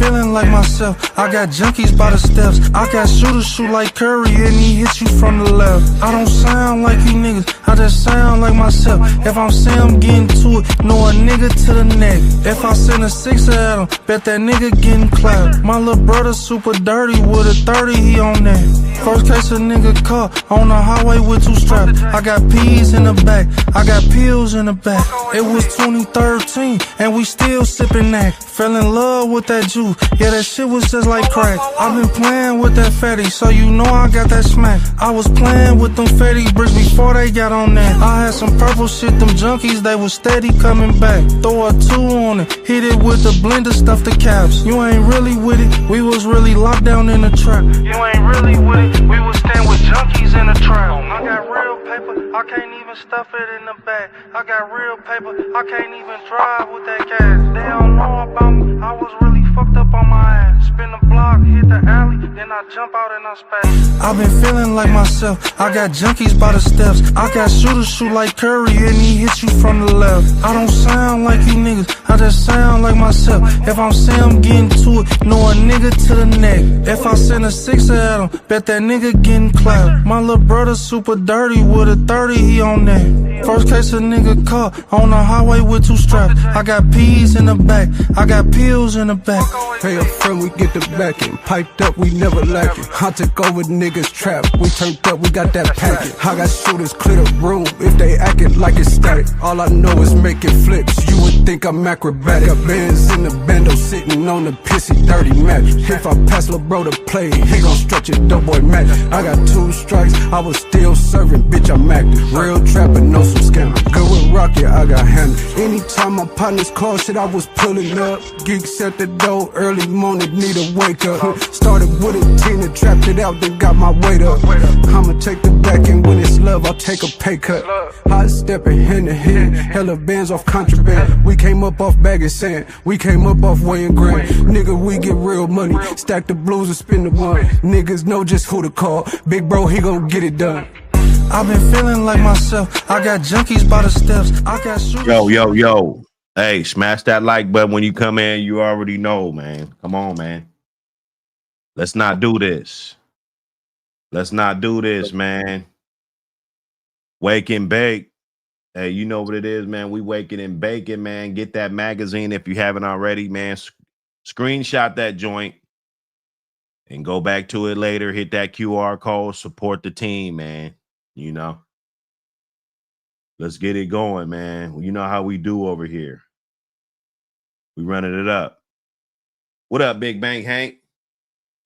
feeling like myself. I got junkies by the steps. I got shooters shoot like Curry and he hits you from the left. I don't sound like you niggas, I just sound like myself. If I'm saying I'm getting to it, know a nigga to the neck. If I send a 6 at him, bet that nigga getting clapped. My little brother super dirty with a 30, he on that. First case a nigga caught on the highway with 2 straps. I got peas in the back, I got pills in the back. It was 2013 and we still sipping that. Fell in love with that juice, yeah that shit was just like crack. I've been playing with that fatty, so you know I got that smack. I was playing with them fatty bricks before they got on that. I had some purple shit, them junkies, they was steady coming back. Throw a 2 on it, hit it with the blender, stuff the caps. You ain't really with it, we was really locked down in the trap. You ain't really with it, we was stand with junkies in the trap. I got real paper, I can't even stuff it in the bag. I got real paper, I can't even drive with that gas. They don't know about me, I was really fucked up on my ass. Spin the block, hit the alley, then I jump out and I space. I've been feeling like myself, I got junkies by the steps. I got shooters shoot like Curry and he hits you from the left. I don't sound like you niggas, I just sound like myself. If I'm saying I'm getting to it, know a nigga to the neck. If I send a 6 at him, bet that nigga getting clapped. My little brother super dirty with a 30, he on that. First case a nigga caught on the highway with 2 straps. I got peas in the back, I got pills in the back. Pay up front, we get the backing. Piped up, we never lacking. I took over niggas trap. We turned up, we got that packet. I got shooters clear the room if they acting like it's static. All I know is making flips. You would think I'm acrobatic. Got bands in the bando sitting on the pissy dirty mattress. If I pass lil' bro to play, he gon' stretch it, dope boy match. I got 2 strikes, I was still serving, bitch I'm active. Real trapper, no some scammer. Good with rocket, I got hammered. Anytime my partners call shit, I was pulling up. Geeks at the door, early morning, need a wake up. Started with a 10 and trapped it out, then got my weight up. I'ma take the back and when it's love, I'll take a pay cut. Hot stepping hand to hand, hella bands off contraband. We came up off bag of sand, we came up off weighing grand. Nigga, we get real money, stack the blues and spin the one. Niggas know just who to call, big bro, he gon' get it done. I've been feeling like myself, I got junkies by the steps. I got shooters. Yo. Hey, smash that like button when you come in. You already know, man. Come on, man. Let's not do this. Let's not do this, man. Wake and bake. Hey, you know what it is, man. We waking and baking, man. Get that magazine if you haven't already, man. Screenshot that joint and go back to it later. Hit that QR code. Support the team, man. You know. Let's get it going, man. You know how we do over here. We running it up. What up, Big Bang Hank?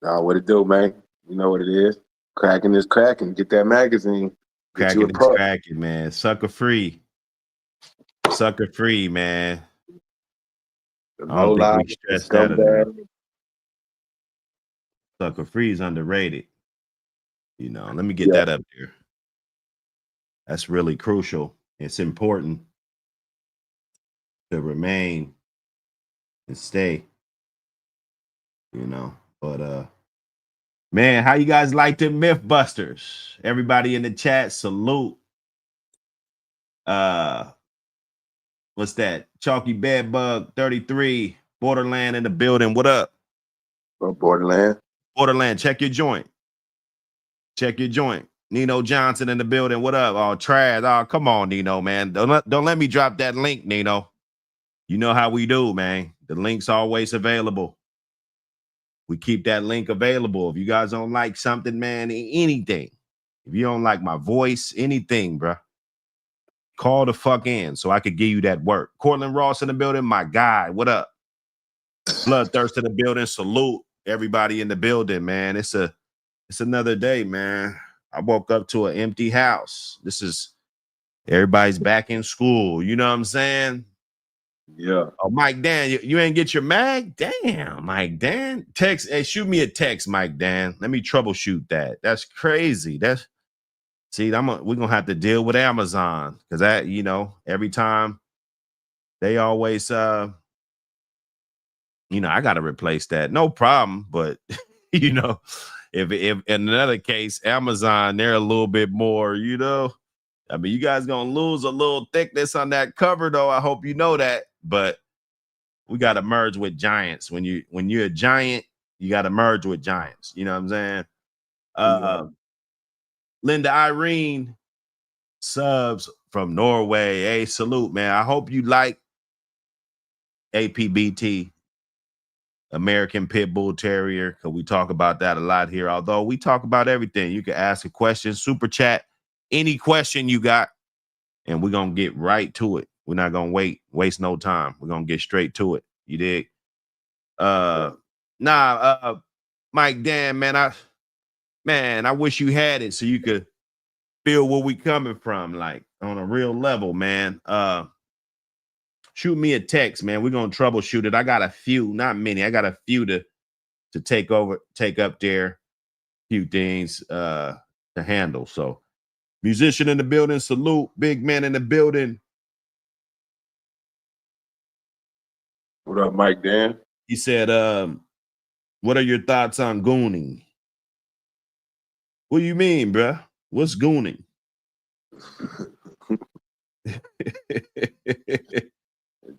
What it do, man? You know what it is. Cracking is cracking. Get that magazine. Cracking is cracking, man. Sucker free. Sucker free, man. I don't think we stressed that enough. Sucker free is underrated. You know, let me get that up there. That's really crucial. It's important to remain and stay, you know. But man, how you guys like the Mythbusters? Everybody in the chat, salute. What's that? Chalky Bedbug 33, Borderland in the building. What up? Borderland. Borderland, check your joint. Check your joint. Nino Johnson in the building. What up? Oh, trash. Oh, come on, Nino, man. Don't let me drop that link, Nino. You know how we do, man. The link's always available. We keep that link available. If you guys don't like something, man, anything. If you don't like my voice, anything, bro, call the fuck in so I could give you that work. Cortland Ross in the building, my guy. What up? Bloodthirst in the building. Salute everybody in the building, man. It's another day, man. I woke up to an empty house. Everybody's back in school. You know what I'm saying? Yeah. Oh, Mike Dan, you ain't get your mag? Damn, Mike Dan. Text, hey, shoot me a text, Mike Dan. Let me troubleshoot that. That's crazy. We're gonna have to deal with Amazon because that, you know, every time they always I gotta replace that. No problem, but you know. If in another case, Amazon, they're a little bit more, you know. I mean, you guys gonna lose a little thickness on that cover, though. I hope you know that. But we got to merge with giants. When you're a giant, you got to merge with giants. You know what I'm saying? Linda Irene subs from Norway. Hey, salute, man. I hope you like APBT, American Pit Bull Terrier, because we talk about that a lot here. Although we talk about everything. You can ask a question, super chat, any question you got, and we're going to get right to it. We're not going to waste no time. We're going to get straight to it. You dig? Mike, damn, man, I wish you had it so you could feel where we coming from, like on a real level, man. Shoot me a text, man. We're gonna troubleshoot it. I got a few, not many. I got a few to take up there, few things to handle. So, musician in the building, salute. Big man in the building. What up, Mike Dan? He said, what are your thoughts on gooning? What do you mean, bruh? What's gooning?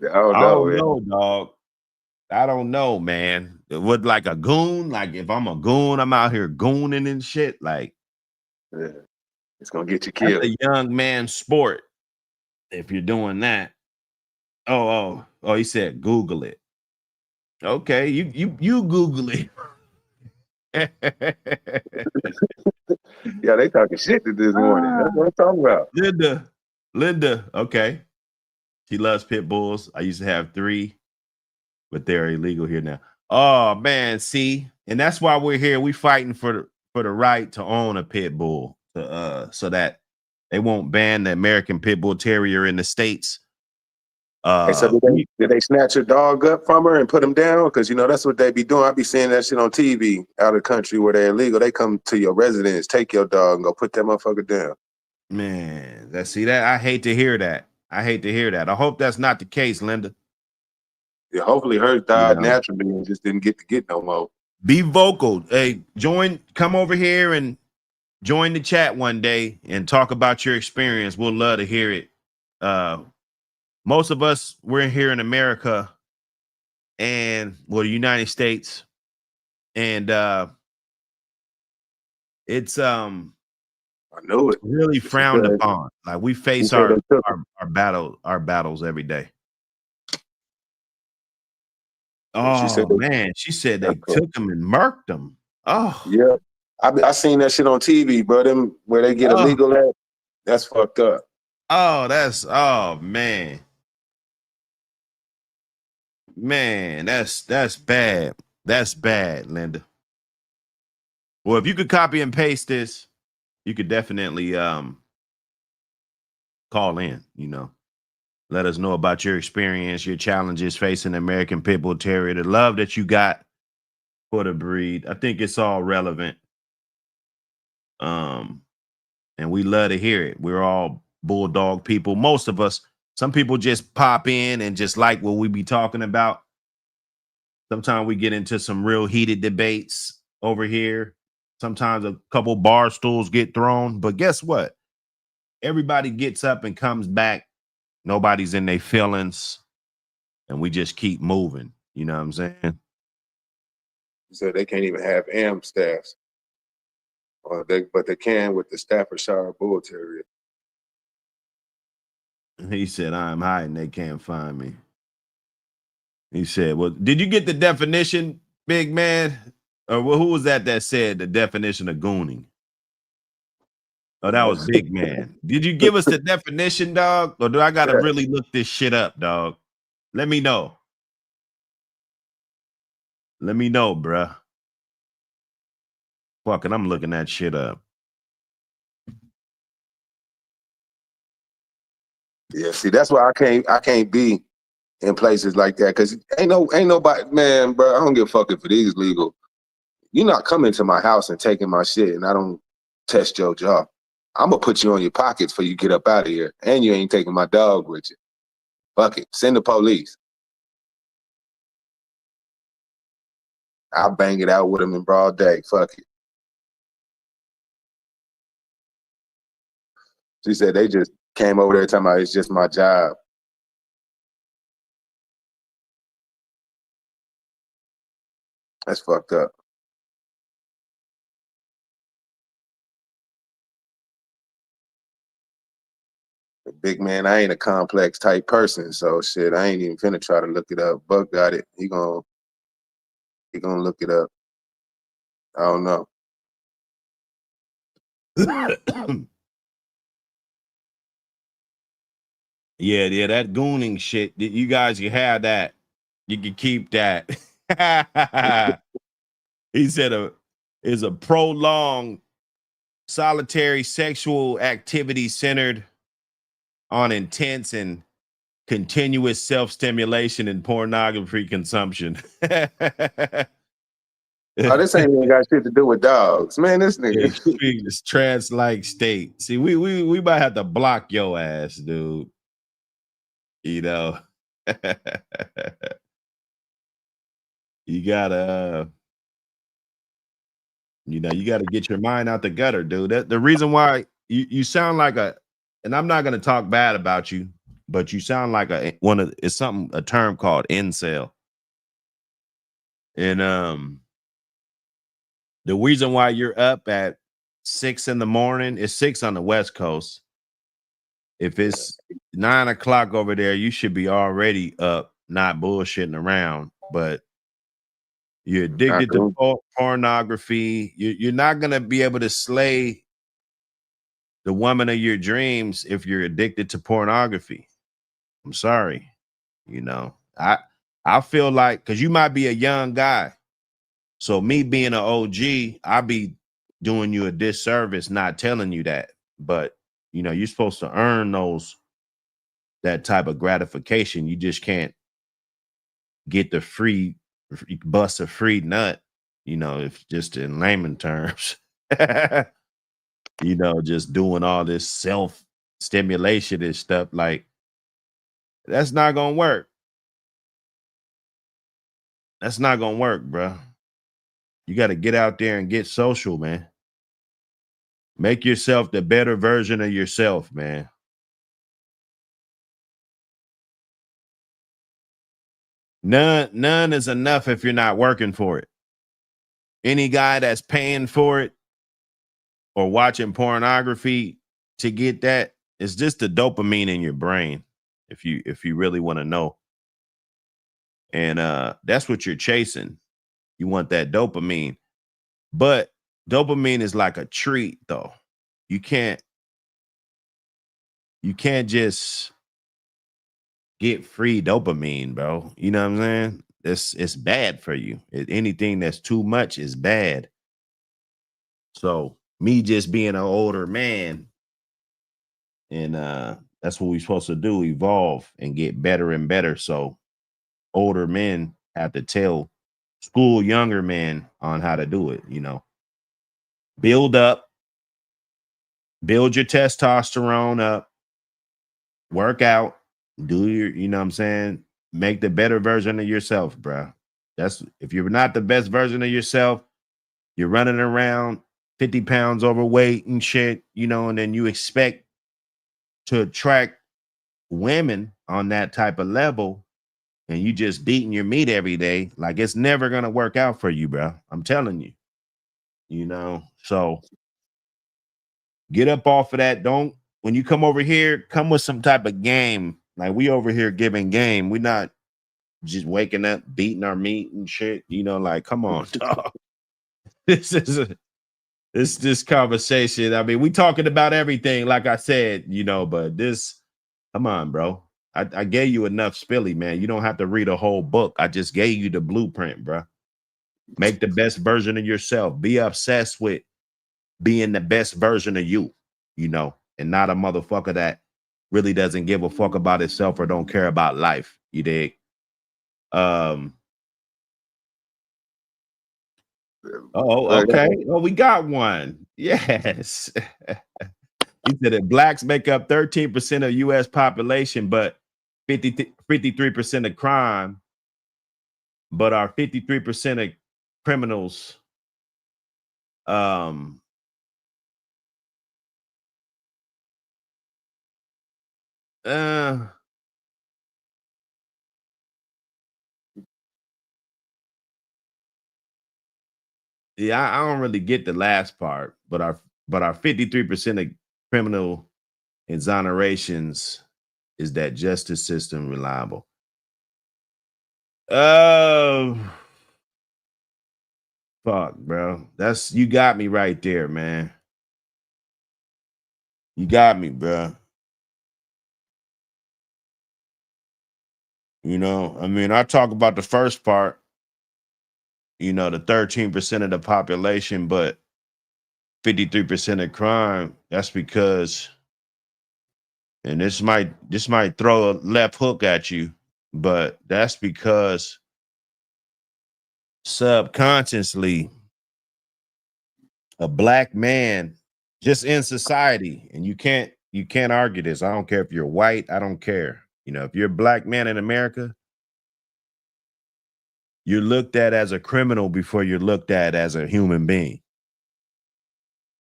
I don't know, dog. I don't know, man. What, like a goon? Like if I'm a goon, I'm out here gooning and shit. Like, yeah, it's gonna get you killed. That's a young man's sport. If you're doing that. Oh, he said Google it. Okay, you Google it. Yeah, they talking shit this morning. That's what I'm talking about. Linda, okay. She loves pit bulls. I used to have 3, but they're illegal here now. Oh man, see, and that's why we're here. We fighting for the right to own a pit bull, so that they won't ban the American Pit Bull Terrier in the States. So did they snatch her dog up from her and put him down? Because that's what they be doing. I be seeing that shit on TV out of the country where they're illegal. They come to your residence, take your dog, and go put that motherfucker down. Man, I hate to hear that. I hope that's not the case, Linda. Yeah, hopefully hers died naturally and just didn't get no more. Be vocal. Hey, come over here and join the chat one day and talk about your experience. We'll love to hear it. Most of us, we're here in America and the United States. And it's I know it. Really frowned upon. Like we face our battles every day. Oh man, she said they took him and murked him. Oh yeah, I seen that shit on TV, bro. Them where they get illegal at, that's fucked up. Man, that's bad. That's bad, Linda. Well, if you could copy and paste this, you could definitely call in. Let us know about your experience, your challenges facing American Pit Bull Terrier, the love that you got for the breed. I think it's all relevant. And we love to hear it. We're all bulldog people. Most of us, some people just pop in and just like what we be talking about. Sometimes we get into some real heated debates over here. Sometimes a couple bar stools get thrown, but guess what? Everybody gets up and comes back. Nobody's in their feelings, and we just keep moving. You know what I'm saying? So they can't even have AM staffs, but they can with the Staffordshire Bull Terrier. He said, "I'm hiding. They can't find me." He said, "Well, did you get the definition, big man? Or who was that said the definition of gooning?" Oh, that was big man. Did you give us the definition, dog? Or do I got to really look this shit up, dog? Let me know. Let me know, bruh. Fucking, I'm looking that shit up. Yeah, see, that's why I can't be in places like that, because ain't nobody, man, bro. I don't give a fuck if it is legal. You're not coming to my house and taking my shit, and I don't test your jaw. I'm gonna put you on your pockets before you get up out of here, and you ain't taking my dog with you. Fuck it, send the police. I'll bang it out with him in broad day. Fuck it. She said they just came over there talking about it's just my job. That's fucked up. Big man, I ain't a complex type person, so shit, I ain't even finna try to look it up. Buck got it. He gonna look it up. I don't know. Yeah, that gooning shit. You guys can have that. You can keep that. He said is a prolonged solitary sexual activity centered on intense and continuous self-stimulation and pornography consumption. Oh, this ain't even got shit to do with dogs, man. This nigga. Extreme trance-like state. See, we might have to block your ass, dude. You know, you gotta, you gotta get your mind out the gutter, dude. The reason why you sound like and I'm not gonna talk bad about you, but you sound like it's a term called incel. And the reason why you're up at 6 in the morning is 6 on the West Coast. If it's 9 o'clock over there, you should be already up, not bullshitting around. But you're addicted to pornography. You're not gonna be able to slay the woman of your dreams if you're addicted to pornography. I'm sorry. I feel like, because you might be a young guy. So me being an OG, I be doing you a disservice not telling you that. But you're supposed to earn that type of gratification. You just can't get bust a free nut, if just in layman terms. Just doing all this self stimulation and stuff, like that's not gonna work. That's not gonna work, bro. You got to get out there and get social, man. Make yourself the better version of yourself, man. None is enough if you're not working for it. Any guy that's paying for it or watching pornography to get that, it's just the dopamine in your brain, if you really want to know. And that's what you're chasing. You want that dopamine. But dopamine is like a treat, though. You can't just get free dopamine, bro. You know what I'm saying? It's bad for you. Anything that's too much is bad. So me just being an older man, and that's what we're supposed to do, evolve and get better and better. So older men have to school younger men on how to do it, build your testosterone up, work out, do your, you know what I'm saying? Make the better version of yourself, bro. If you're not the best version of yourself, you're running around 50 pounds overweight and shit, and then you expect to attract women on that type of level, and you just beating your meat every day, like it's never gonna work out for you, bro. I'm telling you, so get up off of that. When you come over here, come with some type of game. Like, we over here giving game. We're not just waking up, beating our meat and shit. Like, come on, dog. This conversation. I mean, we talking about everything, like I said, but come on, bro. I gave you enough spilly, man. You don't have to read a whole book. I just gave you the blueprint, bro. Make the best version of yourself. Be obsessed with being the best version of you, and not a motherfucker that really doesn't give a fuck about itself or don't care about life. You dig? Okay. Well, we got one. Yes. He said that blacks make up 13% of U.S. population, but 53% of crime, but are 53% of criminals. Yeah, I don't really get the last part, but our 53% of criminal exonerations is that justice system reliable. Oh, fuck, bro. That's you got me right there, man. You got me, bro. You know, I mean, I talk about the first part, you know, the 13% of the population, but 53% of crime. That's because, and this might throw a left hook at you, but that's because subconsciously a black man just in society, and you can't argue this. I don't care if you're white, I don't care. You know, if you're a black man in America, you're looked at as a criminal before you're looked at as a human being.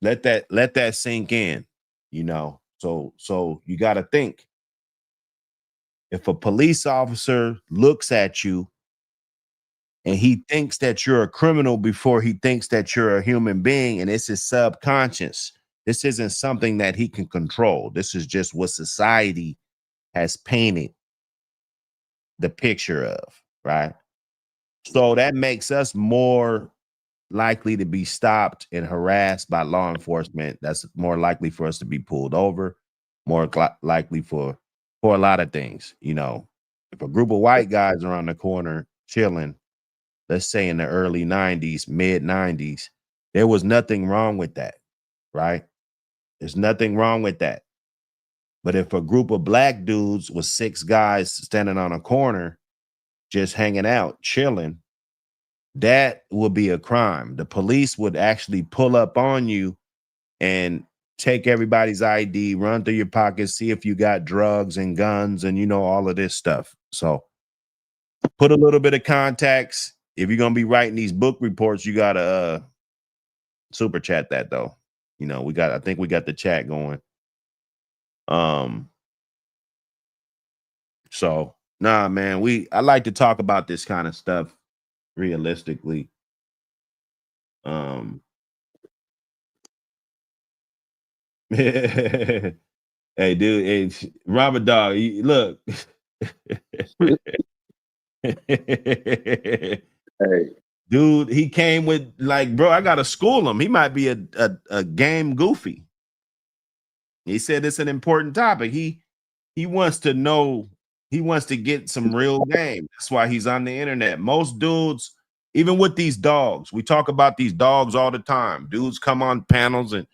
Let that sink in, you know. So you got to think, if a police officer looks at you and he thinks that you're a criminal before he thinks that you're a human being, and it's his subconscious. This isn't something that he can control. This is just what society has painted the picture of, right? So that makes us more likely to be stopped and harassed by law enforcement. That's more likely for us to be pulled over, more likely for a lot of things. You know, if a group of white guys are on the corner chilling, let's say in the early 90s, mid 90s, there was nothing wrong with that, right? There's nothing wrong with that. But if a group of black dudes with 6 guys standing on a corner, just hanging out, chilling, that would be a crime. The police would actually pull up on you and take everybody's ID, run through your pockets, see if you got drugs and guns and, you know, all of this stuff. So put a little bit of context. If you're going to be writing these book reports, you got to super chat that, though. You know, I think we got the chat going. So nah, man, I like to talk about this kind of stuff realistically. Hey, dude, hey, Robert Dog, look. Hey, Dude, he came with, like, bro, I gotta school him. He might be a game goofy. He said it's an important topic. He wants to know, he wants to get some real game. That's why he's on the internet. Most dudes, even with these dogs, we talk about these dogs all the time. Dudes come on panels and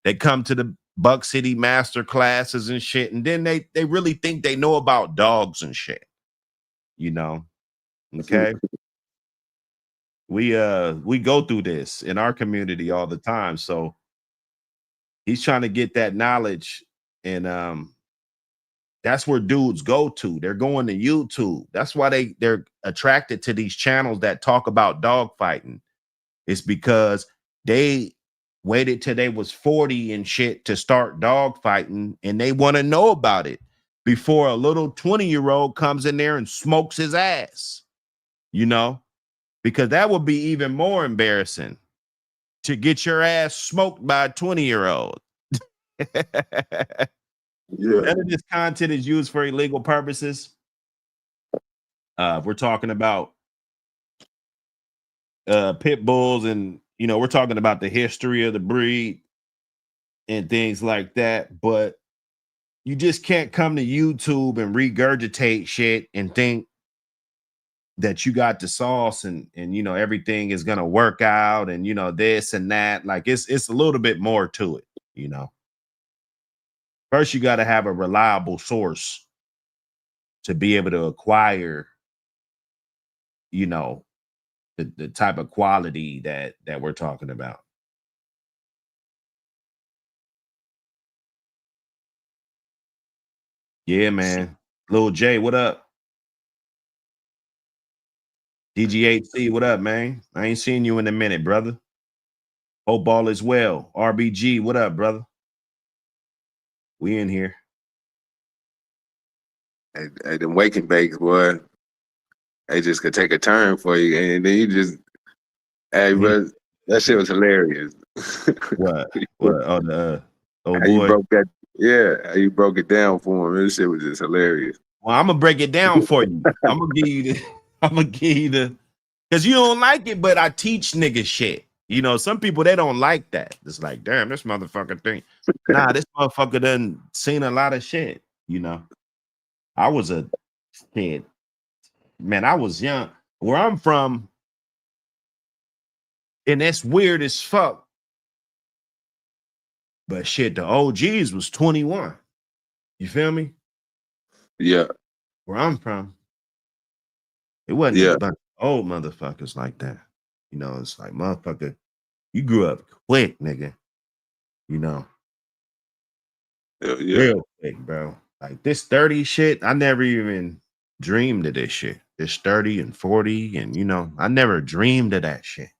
they come to the Buck City master classes and shit, and then they really think they know about dogs and shit. You know, okay. We go through this in our community all the time. So he's trying to get that knowledge, and that's where dudes go to. They're going to YouTube. That's why they're attracted to these channels that talk about dog fighting. It's because they waited till they was 40 and shit to start dog fighting, and they want to know about it before a little 20-year-old comes in there and smokes his ass, you know, because that would be even more embarrassing to get your ass smoked by a 20-year-old. yeah. None of this content is used for illegal purposes. We're talking about pit bulls, and, you know, we're talking about the history of the breed and things like that. But you just can't come to YouTube and regurgitate shit and think that you got the sauce and you know everything is gonna work out and, you know, this and that. Like it's a little bit more to it, you know. First, you got to have a reliable source to be able to acquire, you know, the type of quality that we're talking about. Yeah, man. Lil J, what up? DG8C, what up, man? I ain't seen you in a minute, brother. Hope all is well. RBG, what up, brother? We in here. Hey, them wake and bakes, boy. They just could take a turn for you, and then you just, hey, bro. That shit was hilarious. What? What? Oh, the oh How you boy. broke that? Yeah, how you broke it down for him. This shit was just hilarious. Well, I'm gonna break it down for you. I'm gonna give you the. I'm gonna give you the. Because you don't like it, but I teach niggas shit. You know, some people they don't like that. It's like, damn, this motherfucker thing. Nah, this motherfucker done seen a lot of shit. You know, I was a kid, man. I was young. Where I'm from, and that's weird as fuck. But shit, the OGs was 21. You feel me? Yeah, Where I'm from, it wasn't a bunch of old motherfuckers like that. You know, it's like, motherfucker, you grew up quick, nigga. You know, real quick, bro. Like this 30 shit, I never even dreamed of this shit. This 30 and 40, and you know, I never dreamed of that shit.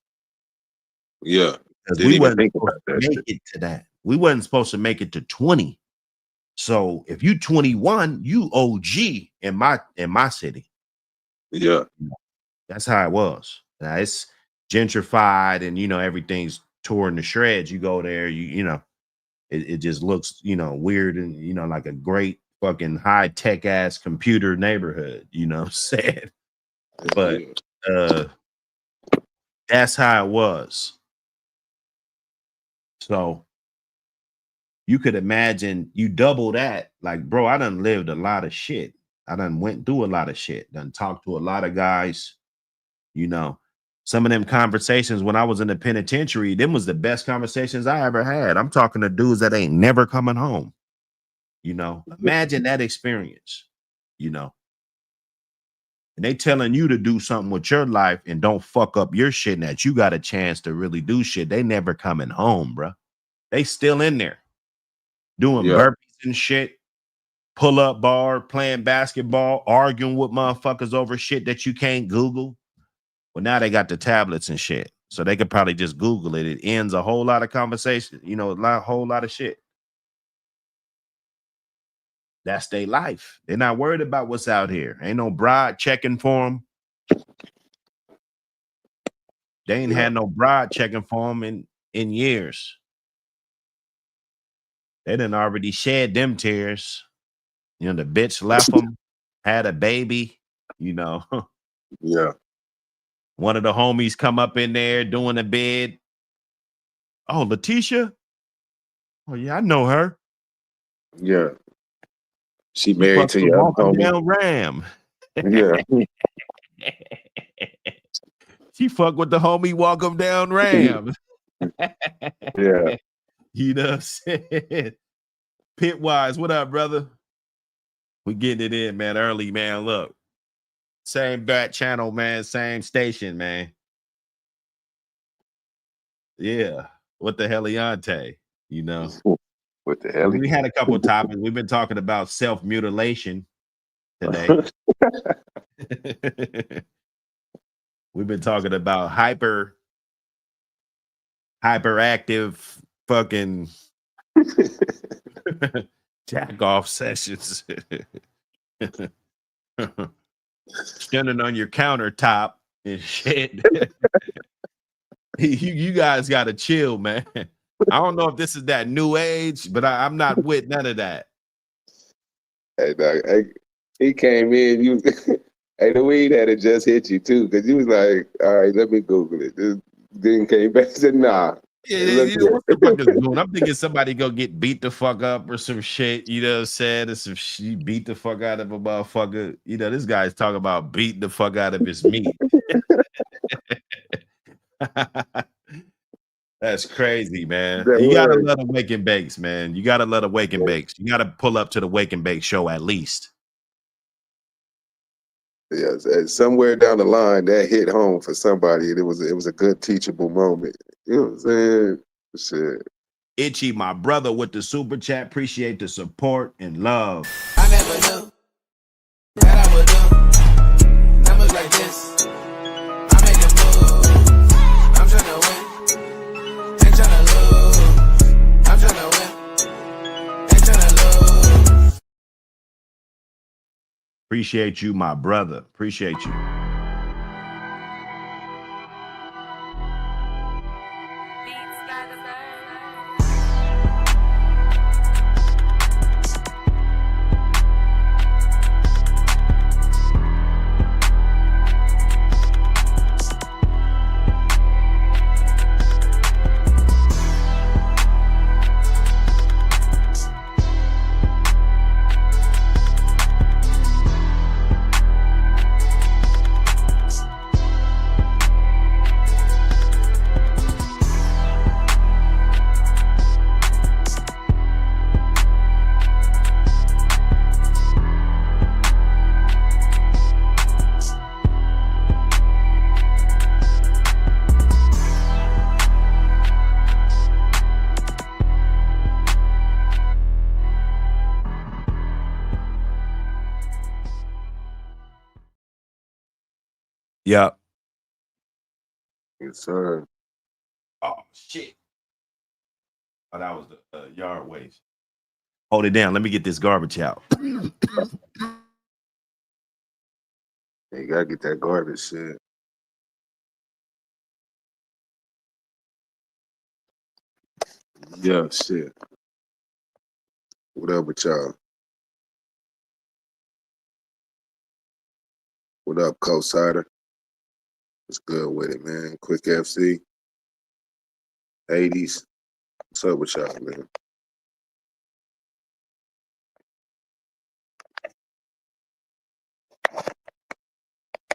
Yeah. Because Didn't we even wasn't think supposed about to that make shit. it to that. We wasn't supposed to make it to 20. So if you 21, you OG in my city. Yeah. That's how it was. Now it's gentrified and you know everything's torn to shreds. You go there, you know, it just looks, you know, weird and you know, like a great fucking high-tech ass computer neighborhood, you know what I'm saying? But that's how it was. So you could imagine you double that, like, bro, I done lived a lot of shit. I done went through a lot of shit, done talked to a lot of guys, you know. Some of them conversations when I was in the penitentiary, them was the best conversations I ever had. I'm talking to dudes that ain't never coming home. You know, imagine that experience, you know. And they telling you to do something with your life and don't fuck up your shit and that you got a chance to really do shit. They never coming home, bro. They still in there doing burpees and shit, pull up bar, playing basketball, arguing with motherfuckers over shit that you can't Google. Well, now they got the tablets and shit. So they could probably just Google it. It ends a whole lot of conversation, you know, whole lot of shit. That's their life. They're not worried about what's out here. Ain't no bride checking for them. They ain't had no bride checking for them in years. They done already shed them tears. You know, the bitch left them, had a baby, you know. Yeah. One of the homies come up in there doing a bid. Oh, Letitia? Oh, yeah, I know her. Yeah. She married to your Walking homie. down Ram. Yeah. She fuck with the homie walk him down Ram. Yeah. You know what I'm saying? Pitwise, what up, brother? We getting it in, man, early, man. Look. Same back channel, man. Same station, man. Yeah. What the heliante, you know? What the hell? We had a couple of topics. We've been talking about self-mutilation today. We've been talking about hyperactive fucking jack off sessions. Standing on your countertop and shit. You guys gotta chill, man. I don't know if this is that new age, but I'm not with none of that. Hey, dog, he came in, hey, the weed had it just hit you too, because you was like, all right, let me Google it. Then came back and said, nah. Yeah, you know, what the fuck is going? I'm thinking somebody go get beat the fuck up or some shit, you know what I'm saying? Or some shit, beat the fuck out of a motherfucker. You know, this guy's talking about beating the fuck out of his meat. That's crazy, man. You gotta let a wake and bakes, man. You gotta let a wake and bakes. You gotta pull up to the wake and bake show at least. Yes, somewhere down the line that hit home for somebody, and it was a good teachable moment. You know what I'm saying? Shit. Itchy, my brother, with the super chat. Appreciate the support and love. I never knew that I would do numbers like this. I make a move. I'm tryna win. Ain't tryna lose. I'm tryna win. Ain't tryna lose. Appreciate you, my brother. Appreciate you. Yep. Yes, sir. Oh shit. Oh, that was the yard waste. Hold it down. Let me get this garbage out. You gotta get that garbage shit. Yeah, shit. What up with y'all? What up, co-sider? What's good with it, man? Quick FC. 80s. What's up with y'all, man?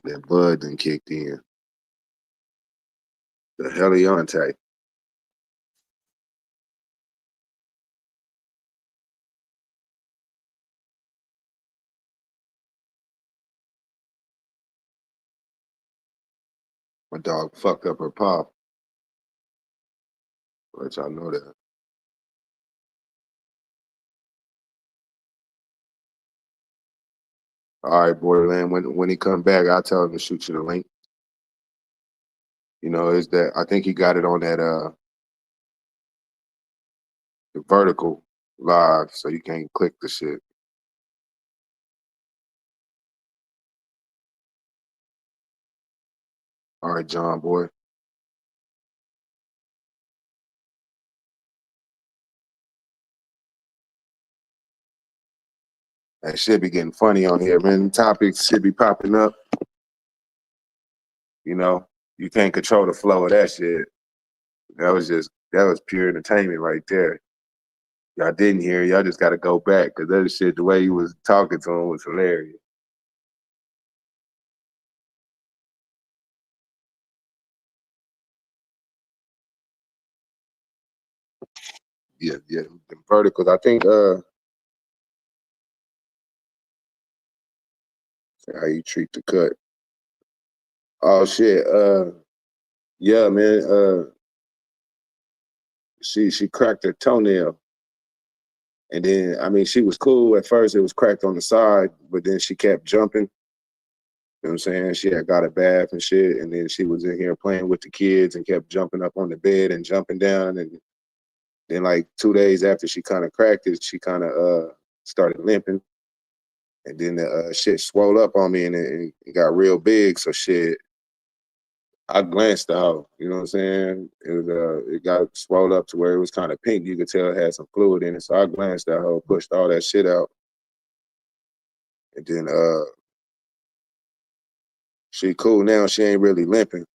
That bud done kicked in. The Heliante. My dog fucked up her paw. Let y'all know that. All right, Borderland. When he come back, I'll tell him to shoot you the link. You know, is that I think he got it on that the vertical live, so you can't click the shit. All right, John boy. That shit be getting funny on here, man. Topics should be popping up. You know, you can't control the flow of that shit. That was pure entertainment right there. Y'all didn't hear, y'all just got to go back because that shit, the way he was talking to him was hilarious. Yeah, the verticals. I think how you treat the cut. Oh shit. Yeah, man. She cracked her toenail. And then I mean she was cool. At first it was cracked on the side, but then she kept jumping. You know what I'm saying? She had got a bath and shit, and then she was in here playing with the kids and kept jumping up on the bed and jumping down. And then like 2 days after she kind of cracked it, she kind of started limping. And then the shit swelled up on me and it got real big. So shit, I glanced out, you know what I'm saying? It got swelled up to where it was kind of pink. You could tell it had some fluid in it. So I glanced at her, pushed all that shit out. And then she cool now. She ain't really limping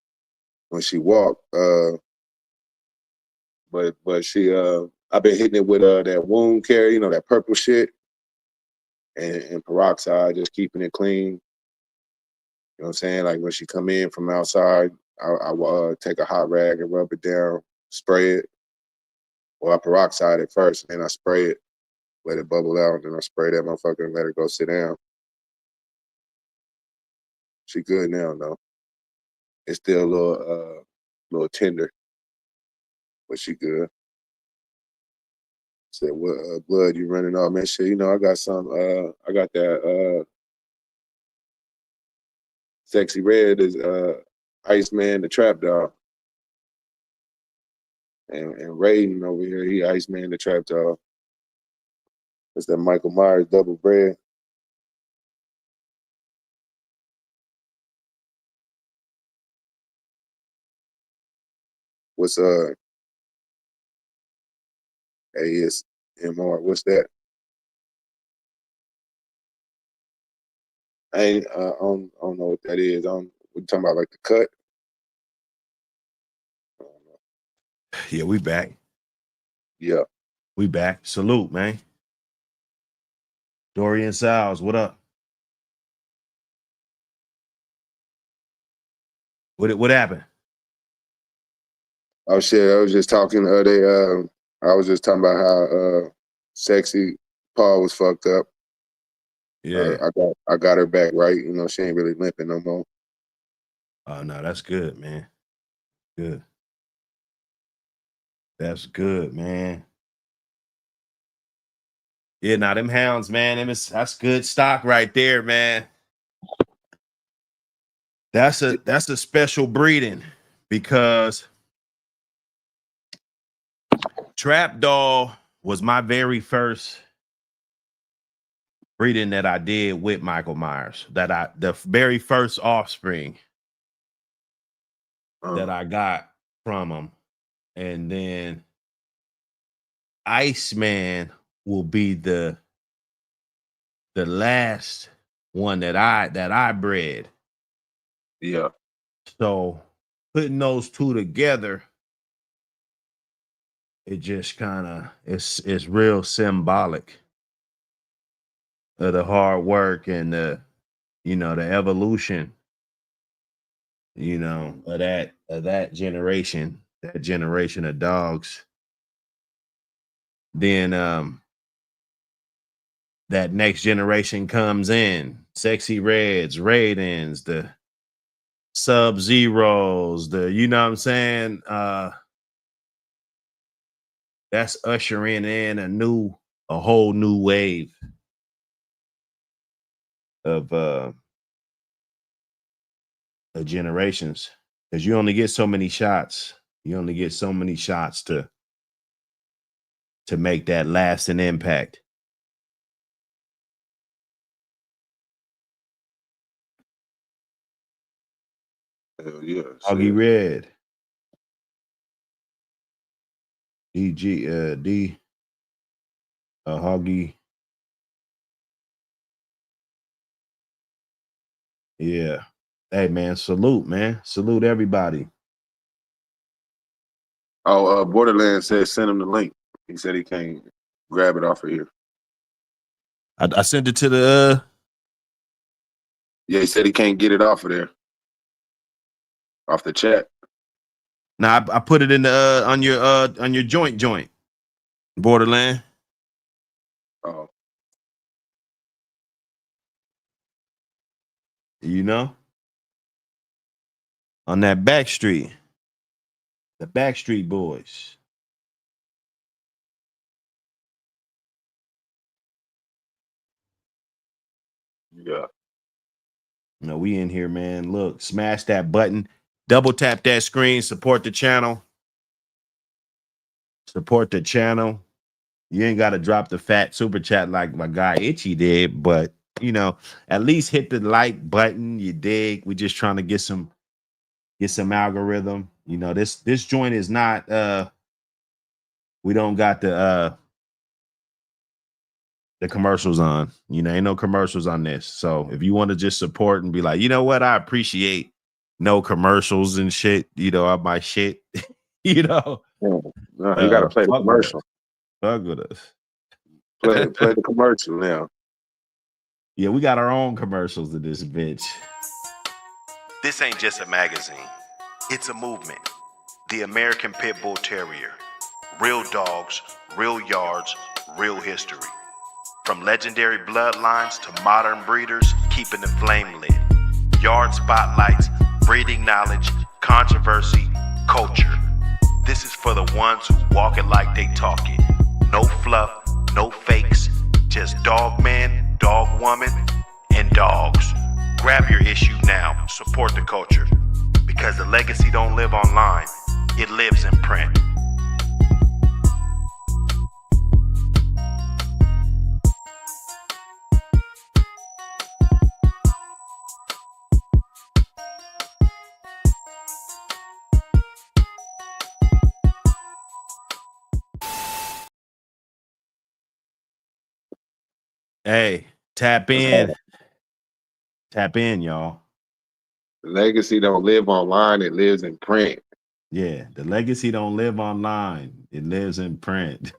when she walk. But she I've been hitting it with that wound care, you know, that purple shit, and peroxide, just keeping it clean. You know what I'm saying? Like when she come in from outside, I take a hot rag and rub it down, spray it. Well, I peroxide it first, and then I spray it, let it bubble out, and then I spray that motherfucker and let her go sit down. She good now, though. It's still a little tender, but she good. Said, what blood you running off, man? Shit, you know, I got that Sexy Red is Iceman the Trap Dog. And Raiden over here, he Iceman the Trap Dog. It's that Michael Myers double bread. What's ASMR? What's that? I don't know what that is. We talking about like the cut. Yeah, we back. Yeah. We back. Salute, man. Dorian Sales, what up? What happened? Oh shit! I was just talking. I was just talking about how sexy Paul was fucked up. Yeah. I got her back right. You know, she ain't really limping no more. Oh no, that's good, man. Good. That's good, man. Yeah, now them hounds, man. That's good stock right there, man. That's a special breeding because Trap Dog was my very first breeding that I did with Michael Myers. The very first offspring that I got from him. And then Iceman will be the last one that I bred. Yeah. So putting those two together, it just kind of it's real symbolic of the hard work and the evolution, of that generation of dogs. Then that next generation comes in, Sexy Reds, Raidens, the Sub-Zeros, you know what I'm saying? That's ushering in a whole new wave of generations, because you only get so many shots. You only get so many shots to make that lasting impact. Hell yeah. Hoggy Red. D Hoggy. Yeah. Hey man, salute, man. Salute everybody. Oh, Borderland said send him the link. He said he can't grab it off of here. I sent it to the Yeah, he said he can't get it off of there. Off the chat. Nah, I put it in the on your joint. Borderland. Oh. On that back street. The Backstreet Boys. Yeah. No, we in here, man. Look, smash that button. Double tap that screen. Support the channel. Support the channel. You ain't got to drop the fat super chat like my guy Itchy did, but at least hit the like button. You dig? We just trying to get some algorithm. This joint is not we don't got the commercials on. Ain't no commercials on this. So if you want to just support and be like, you know what, I appreciate no commercials and shit, on my shit. No, you gotta play the commercial. Fuck with us. Play the commercial now. Yeah, we got our own commercials to this bitch. This ain't just a magazine. It's a movement. The American Pit Bull Terrier. Real dogs, real yards, real history. From legendary bloodlines to modern breeders, keeping the flame lit. Yard spotlights, breeding knowledge, controversy, culture. This is for the ones who walk it like they talk it. No fluff, no fakes, just dog man, dog woman, and dogs. Grab your issue now, support the culture. Because the legacy don't live online, it lives in print. Hey, tap in. Tap in, y'all. The legacy don't live online, it lives in print. Yeah, the legacy don't live online. It lives in print.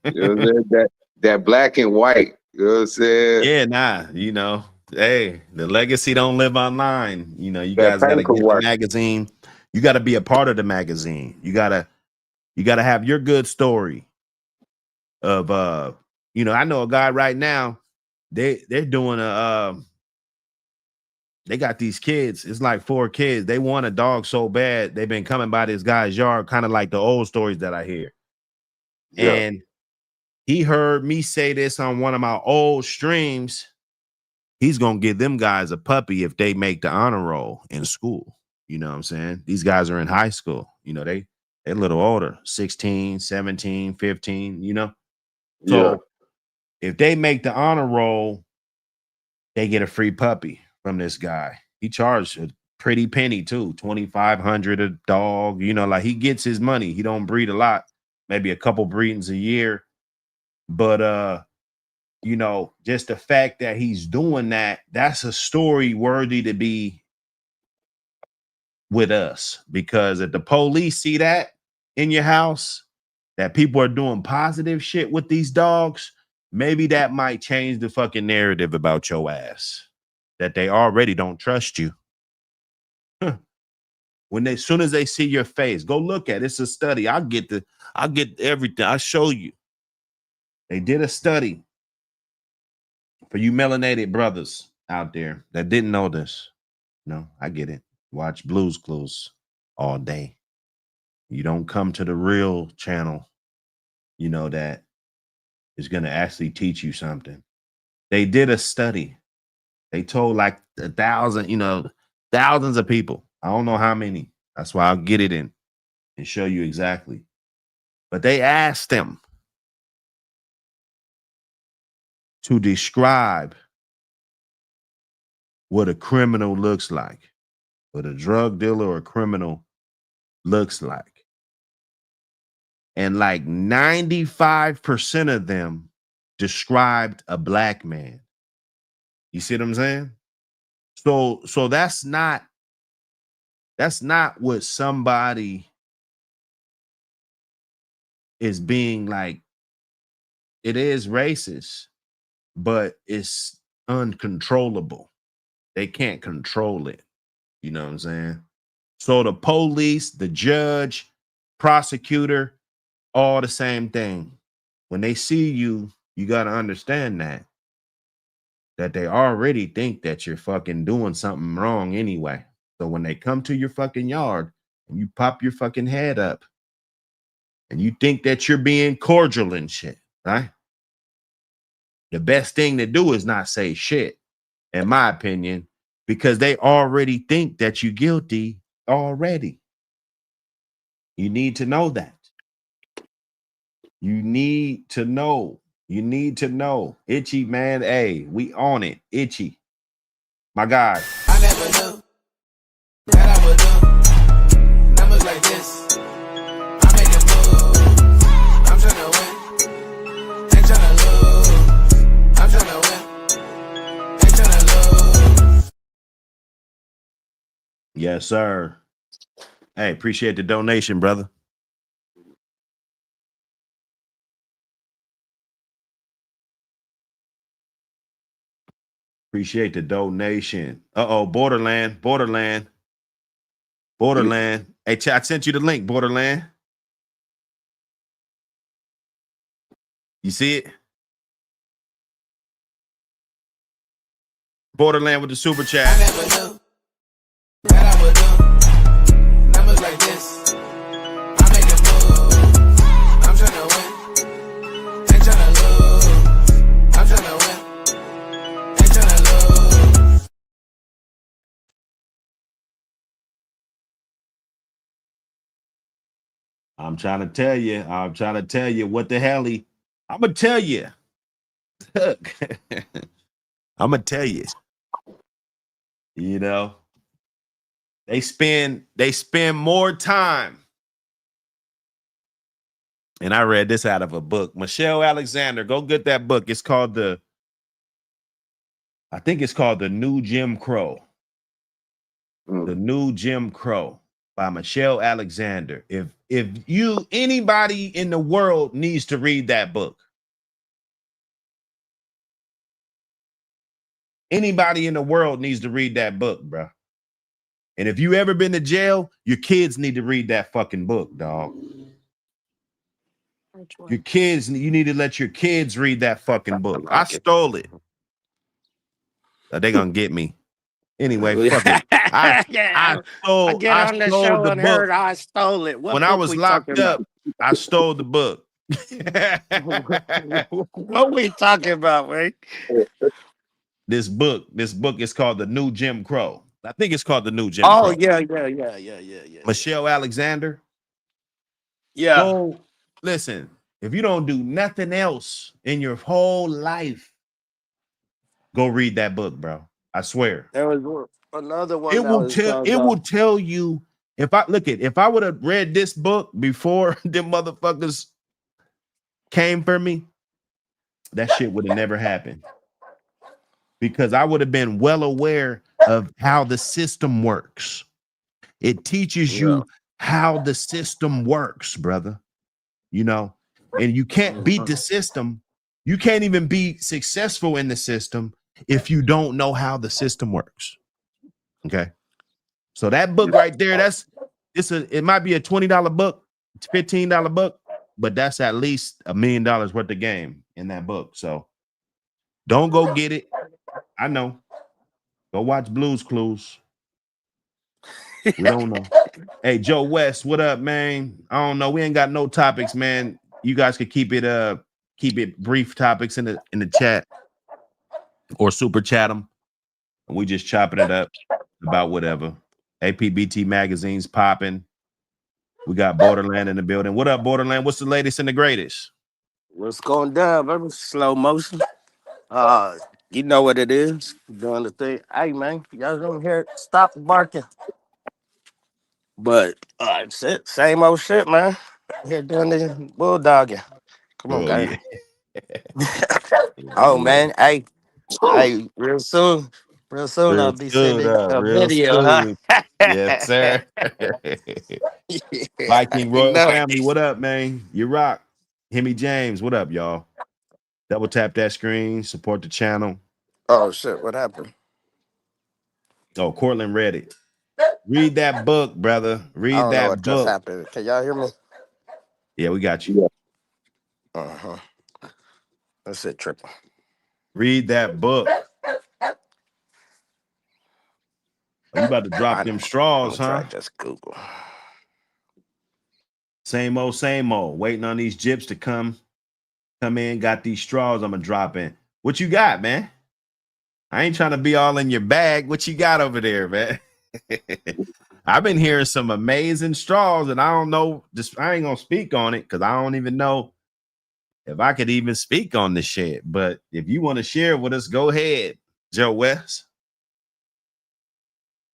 that black and white. You know what I'm saying? Yeah, nah, hey, the legacy don't live online. You guys gotta get the magazine. You gotta be a part of the magazine. You gotta have your good story of I know a guy right now, they're doing they got these kids. It's like 4 kids. They want a dog so bad. They've been coming by this guy's yard, kind of like the old stories that I hear. Yeah. And he heard me say this on one of my old streams. he's gonna give them guys a puppy if they make the honor roll in school. You know what I'm saying? These guys are in high school. You know, they're a little older, 16, 17, 15, you know? So if they make the honor roll, they get a free puppy from this guy. He charged a pretty penny too, $2,500 a dog. You know, like he gets his money. He don't breed a lot, maybe a couple breedings a year. But you know, just the fact that he's doing that, that's a story worthy to be with us. Because if the police see that in your house, that people are doing positive shit with these dogs, maybe that might change the fucking narrative about your ass. That they already don't trust you. When they, as soon as they see your face, go look at it. It's a study. I'll get everything. I'll show you. They did a study for you melanated brothers out there that didn't know this. No, I get it. Watch Blues Clues all day. You don't come to the real channel, you know, that is going to actually teach you something. They did a study. They told like 1,000, you know, thousands of people. I don't know how many. That's why I'll get it in and show you exactly. But they asked them to describe what a criminal looks like, what a drug dealer or a criminal looks like. And like 95% of them described a black man. You see what I'm saying? So that's not what somebody is being like. It is racist, but it's uncontrollable. They can't control it. You know what I'm saying? So the police, the judge, prosecutor, all the same thing. When they see you, you got to understand that they already think that you're fucking doing something wrong anyway. So when they come to your fucking yard and you pop your fucking head up and you think that you're being cordial and shit, right? The best thing to do is not say shit, in my opinion, because they already think that you're guilty already. You need to know that. You need to know. You need to know. Itchy, man. Hey, we on it. Itchy. My guy. I never knew that I would do numbers like this. I make a move. I'm tryna win. Ain't tryna lose. I'm tryna win. Ain't tryna lose. Yes, sir. Hey, appreciate the donation, brother. Appreciate the donation. Uh-oh, Borderland. Hey, I sent you the link, Borderland. You see it? Borderland with the super chat. I never knew that I would do numbers like this. I make a move. I'm tryna win. Ain't tryna lose. I'm tryna win. Ain't tryna lose. I'm trying to tell you what the hell I'm gonna tell you. Look, I'm gonna tell you. You know, they spend more time. And I read this out of a book. Michelle Alexander, go get that book. It's called I think it's called The New Jim Crow. The New Jim Crow by Michelle Alexander. If anybody in the world needs to read that book. Anybody in the world needs to read that book, bro. And if you ever been to jail, your kids need to read that fucking book, dog. Your kids, you need to let your kids read that fucking book. I stole it. They're gonna get me. Anyway, fuck it. I stole the book. I stole it. When I was locked up, I stole the book. What we talking about, man? this book. This book is called The New Jim Crow. I think it's called The New Jim Oh Crow. yeah. Michelle Alexander. Yeah. Go listen. If you don't do nothing else in your whole life, go read that book, bro. I swear. There was another one It that will was tell. called. It will tell you. If I would have read this book before them motherfuckers came for me, that shit would have never happened. Because I would have been well aware of how the system works. It teaches you how the system works, brother. You know, and you can't beat the system. You can't even be successful in the system if you don't know how the system works. Okay. So that book right there, it might be a $20 book, it's $15 book, but that's at least $1 million worth of game in that book. So don't go get it. I know. Go watch Blue's Clues. We don't know. Hey, Joe West, what up, man? I don't know. We ain't got no topics, man. You guys could keep it brief topics in the chat or super chat them. And we just chopping it up about whatever. APBT Magazine's popping. We got Borderland in the building. What up, Borderland? What's the latest and the greatest? What's going down, baby? Slow motion. You know what it is. Doing the thing. Hey man, y'all don't hear it. Stop barking. But shit, same old shit, man. Here doing the bulldogging. Come on, Oh, guys. yeah. Oh Yeah. man, hey, real soon. Real soon Real I'll be soon, sending a real video, huh? soon. Yes, sir. Yeah, Viking I Royal know. Family, what up, man? You rock. Himmy James, what up, y'all? Double tap that screen, support the channel. Oh shit, what happened? Oh, Cortland read it. Read that book, brother. I Read don't know what that just book. happened. Can y'all hear me? Yeah, we got you. Yeah. Uh-huh. That's it, triple. Read that book. Oh, you about to drop them I'm straws, gonna try huh? just Google. Same old, same old. Waiting on these gyps to come in. Got these straws I'm gonna drop in. What you got, man? I ain't trying to be all in your bag. What you got over there, man? I've been hearing some amazing straws, and I don't know. I ain't gonna speak on it because I don't even know if I could even speak on this shit. But if you want to share with us, go ahead, Joe West.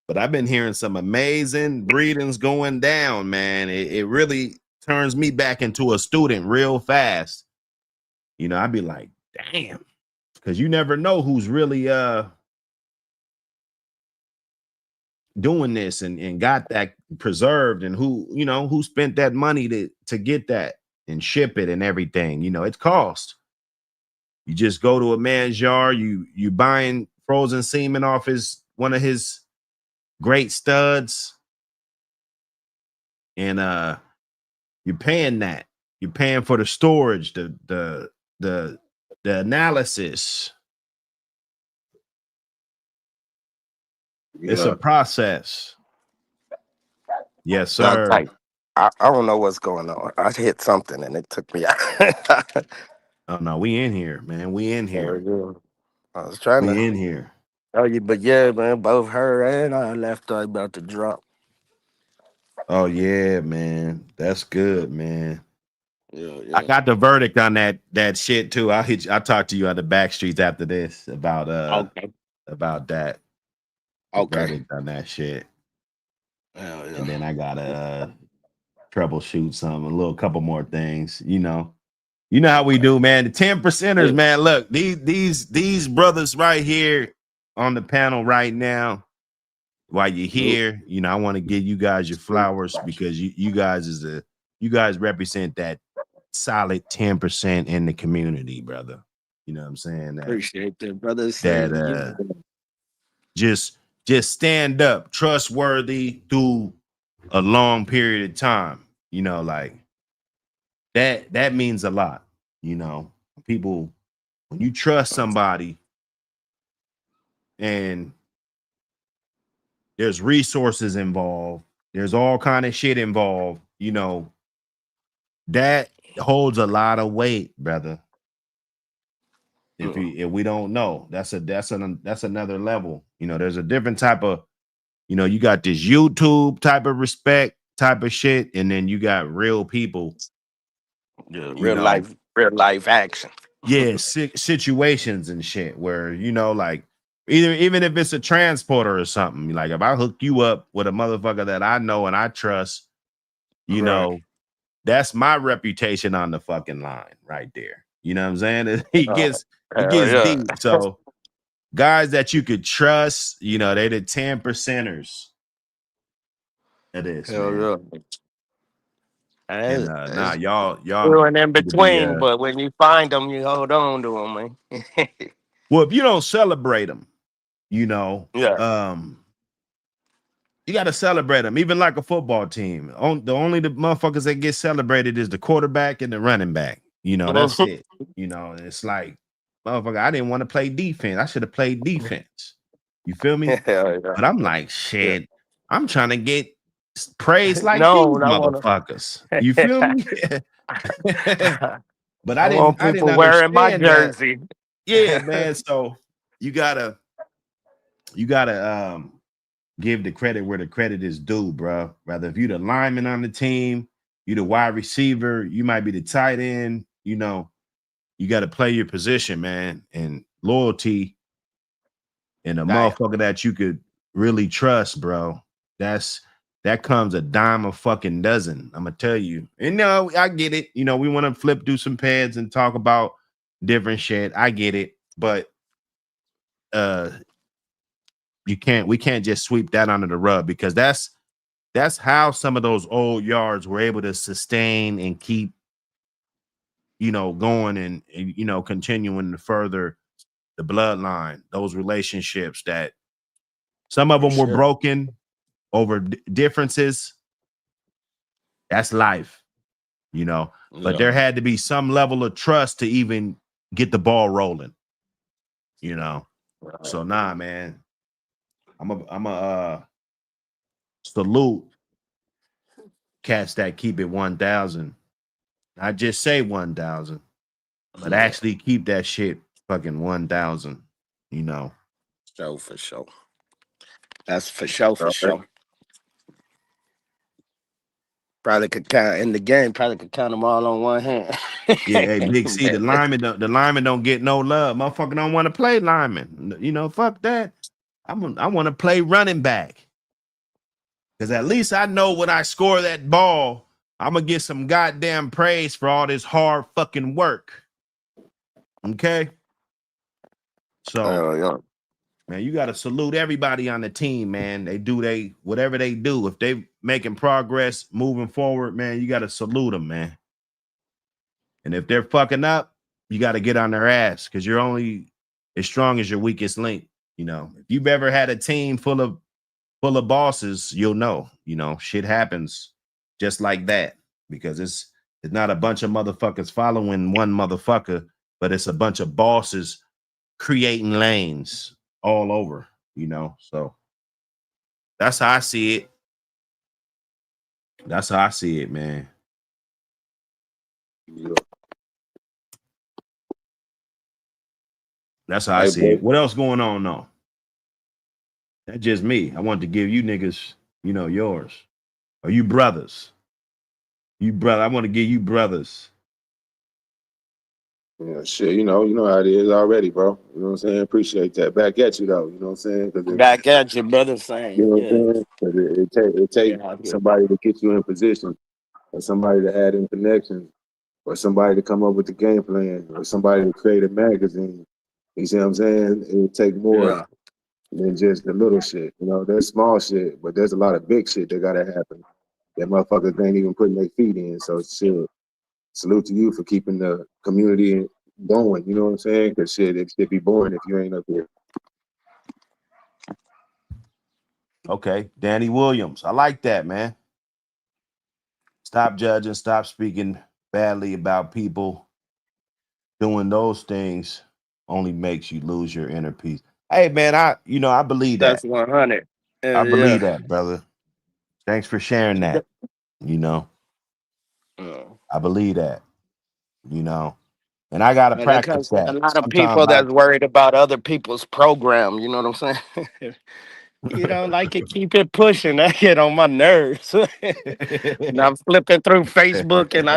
But I've been hearing some amazing breedings going down, man. It really turns me back into a student real fast. You know, I'd be like, damn, because you never know who's really doing this and got that preserved, and who spent that money to get that and ship it and everything. You know, it's cost. You just go to a man's yard, you buying frozen semen off one of his great studs, and you're paying that. You're paying for the storage, the analysis. Yeah. It's a process. Yes, No, sir. type. I don't know what's going on. I hit something and it took me out. Oh no, we in here, man. We in here. I was trying We to in here. tell you, but yeah, man, both her and I left are about to drop. Oh yeah, man. That's good, man. Yeah. I got the verdict on that shit too. I'll talk to you on the back streets after this about Okay. about that. Okay. Verdict on that shit. Hell yeah. And then I gotta troubleshoot a couple more things. You know how we do, man. The 10 percenters, man. Look, these brothers right here on the panel right now. While you're here, I want to give you guys your flowers because you guys represent that solid 10% in the community, brother. You know what I'm saying? Appreciate that, brother. That just stand up, trustworthy through a long period of time. You know, like that means a lot. You know, people, when you trust somebody and there's resources involved, there's all kind of shit involved, that holds a lot of weight, brother. If we don't know, that's another level. You know, there's a different type of, you know, you got this YouTube type of respect type of shit, and then you got real people. Yeah, You know, real life action. yeah, situations and shit where, you know, like even if it's a transporter or something, like if I hook you up with a motherfucker that I know and I trust, you know, that's my reputation on the fucking line right there. You know what I'm saying? It gets Hell yeah. deep. So guys that you could trust, you know, they the 10%ers of this, Hell man. yeah. And nah, It's y'all doing in need to be between, but when you find them, you hold on to them, man. well, if you don't celebrate them, you know, Yeah. you got to celebrate them, even like a football team. The only the motherfuckers that get celebrated is the quarterback and the running back. You know, that's it. You know, it's like, motherfucker, I didn't want to play defense. I should have played defense. You feel me? Hell yeah. But I'm like, Yeah. shit, I'm trying to get praise like these No, I wanna. motherfuckers. You feel me? But I want I didn't people wearing my understand that. jersey. Yeah, man. So you gotta give the credit where the credit is due, bro. Rather if you the lineman on the team, you the wide receiver, you might be the tight end, you know, you got to play your position, man. And loyalty and a motherfucker that you could really trust, bro. That comes a dime a fucking dozen. I'm gonna tell you. And no, I get it. You know, we want to flip through some pads and talk about different shit. I get it, but we can't just sweep that under the rug, because that's how some of those old yards were able to sustain and keep, you know, going and you know, continuing to further the bloodline, those relationships that some of them were broken over differences. That's life, you know, but there had to be some level of trust to even get the ball rolling, you know. So nah, man, I'm a salute cats that keep it 1,000. I just say 1,000, but actually keep that shit fucking 1,000, you know. So for sure. That's for sure, for sure. Probably could count in the game, probably could count them all on one hand. Yeah, hey, Big C, the lineman don't get no love. Motherfucker don't want to play lineman. You know, fuck that. I want to play running back. Because at least I know when I score that ball, I'm going to get some goddamn praise for all this hard fucking work. Okay? So, man, you got to salute everybody on the team, man. They do whatever they do. If they making progress, moving forward, man, you got to salute them, man. And if they're fucking up, you got to get on their ass, because you're only as strong as your weakest link. You know, if you've ever had a team full of bosses, you'll know, you know, shit happens just like that, because it's not a bunch of motherfuckers following one motherfucker, but it's a bunch of bosses creating lanes all over, you know. So that's how I see it. That's how I see it, man. That's how I see it. What else going on though? That's just me. I want to give you niggas, you know, yours. Or you brothers. You brother. I want to give you brothers. Yeah, shit, you know how it is already, bro. You know what I'm saying? Appreciate that. Back at you though, you know what I'm saying? Back at you, brother, saying. You know what I'm saying? Because it take somebody to get you in position, or somebody to add in connections, or somebody to come up with the game plan, or somebody to create a magazine. You see what I'm saying? It would take more than just the little shit. You know, there's small shit, but there's a lot of big shit that gotta happen that motherfuckers ain't even putting their feet in. So shit, salute to you for keeping the community going. You know what I'm saying? Because shit, it should be boring if you ain't up here. Okay, Danny Williams. I like that, man. Stop judging, stop speaking badly about people. Doing those things only makes you lose your inner peace. Hey, man, I believe that. That's 100. I believe that, brother. Thanks for sharing that. You know, I believe that. You know, And I gotta And practice because a that. lot of Sometimes people that's worried about other people's program, you know what I'm saying? You don't like it, keep it pushing. That get on my nerves. And I'm flipping through Facebook and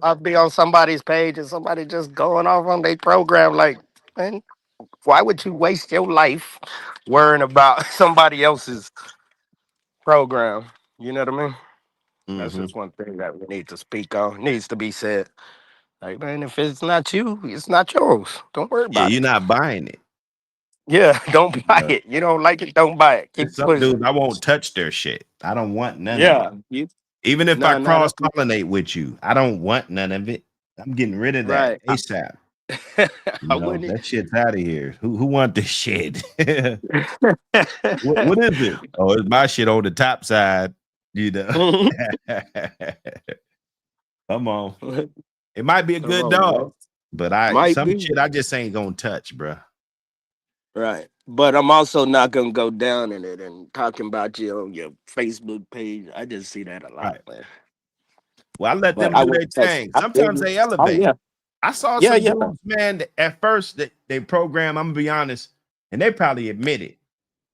I'll be on somebody's page and somebody just going off on their program. Like, man, why would you waste your life worrying about somebody else's program? You know what I mean? That's Mhm. just one thing that we need to speak on. Needs to be said. Like, man, if it's not you, it's not yours. Don't worry Yeah, about you're it. not buying it. Yeah, don't buy Uh, it. You don't like it, don't buy it. there's Keep some pushing. dudes I won't touch their shit. I don't want none of it. Yeah, you Even if I no, not cross up. pollinate with you, I don't want none of it. I'm getting rid of that Right. ASAP. I You know, wouldn't. that shit's out of here. Who want this shit? What is it? Oh, it's my shit on the top side. You know. Come on. It might be a Come good on, dog, man. but Might some be. shit I just ain't gonna touch, bro. Right. But I'm also not gonna go down in it and talking about you on your Facebook page. I just see that a lot, Right. man. Well, I let But them I do their wouldn't touch. thing. I feel Sometimes you. they Oh elevate. yeah. I saw Yeah, some yeah. dudes, man, that at first they program, I'm gonna be honest, and they probably admit it.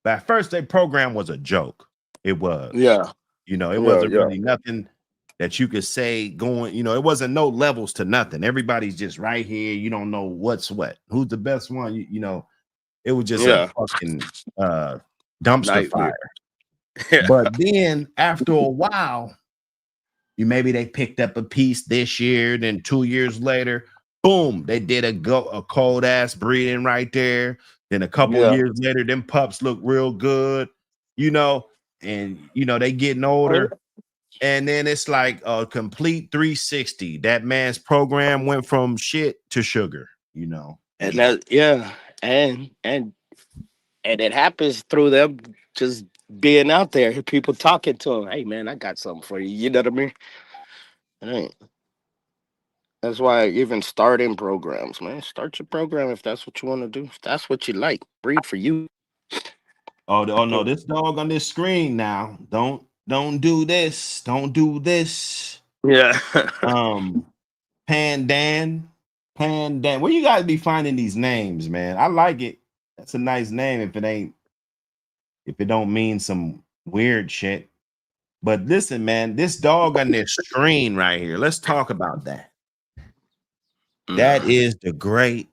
But at first, their program was a joke. It was. Yeah. You know, it Yeah, wasn't yeah. really nothing that you could say going, you know, it wasn't no levels to nothing. Everybody's just right here. You don't know what's what. Who's the best one? You know, it was just a Yeah. fucking dumpster fire. Nightmare. Yeah. But then after a while, maybe they picked up a piece this year, then 2 years later, boom, they did a cold ass breeding right there. Then a couple Yeah. years later, them pups look real good, you know, and you know they getting Oh, older. And then it's like a complete 360. That man's program went from shit to sugar, you know. and that yeah. And it happens through them just being out there, people talking to them. Hey man, I got something for you. You know what I mean? Right. That's why even starting programs, man. Start your program if that's what you want to do. If that's what you like. Breed for you. Oh no, this dog on this screen now. Don't do this. Don't do this. Yeah. Um Pandan. Pandan. Where you guys be finding these names, man? I like it. That's a nice name if it don't mean some weird shit. But listen, man, this dog on this screen right here. Let's talk about that. That is the great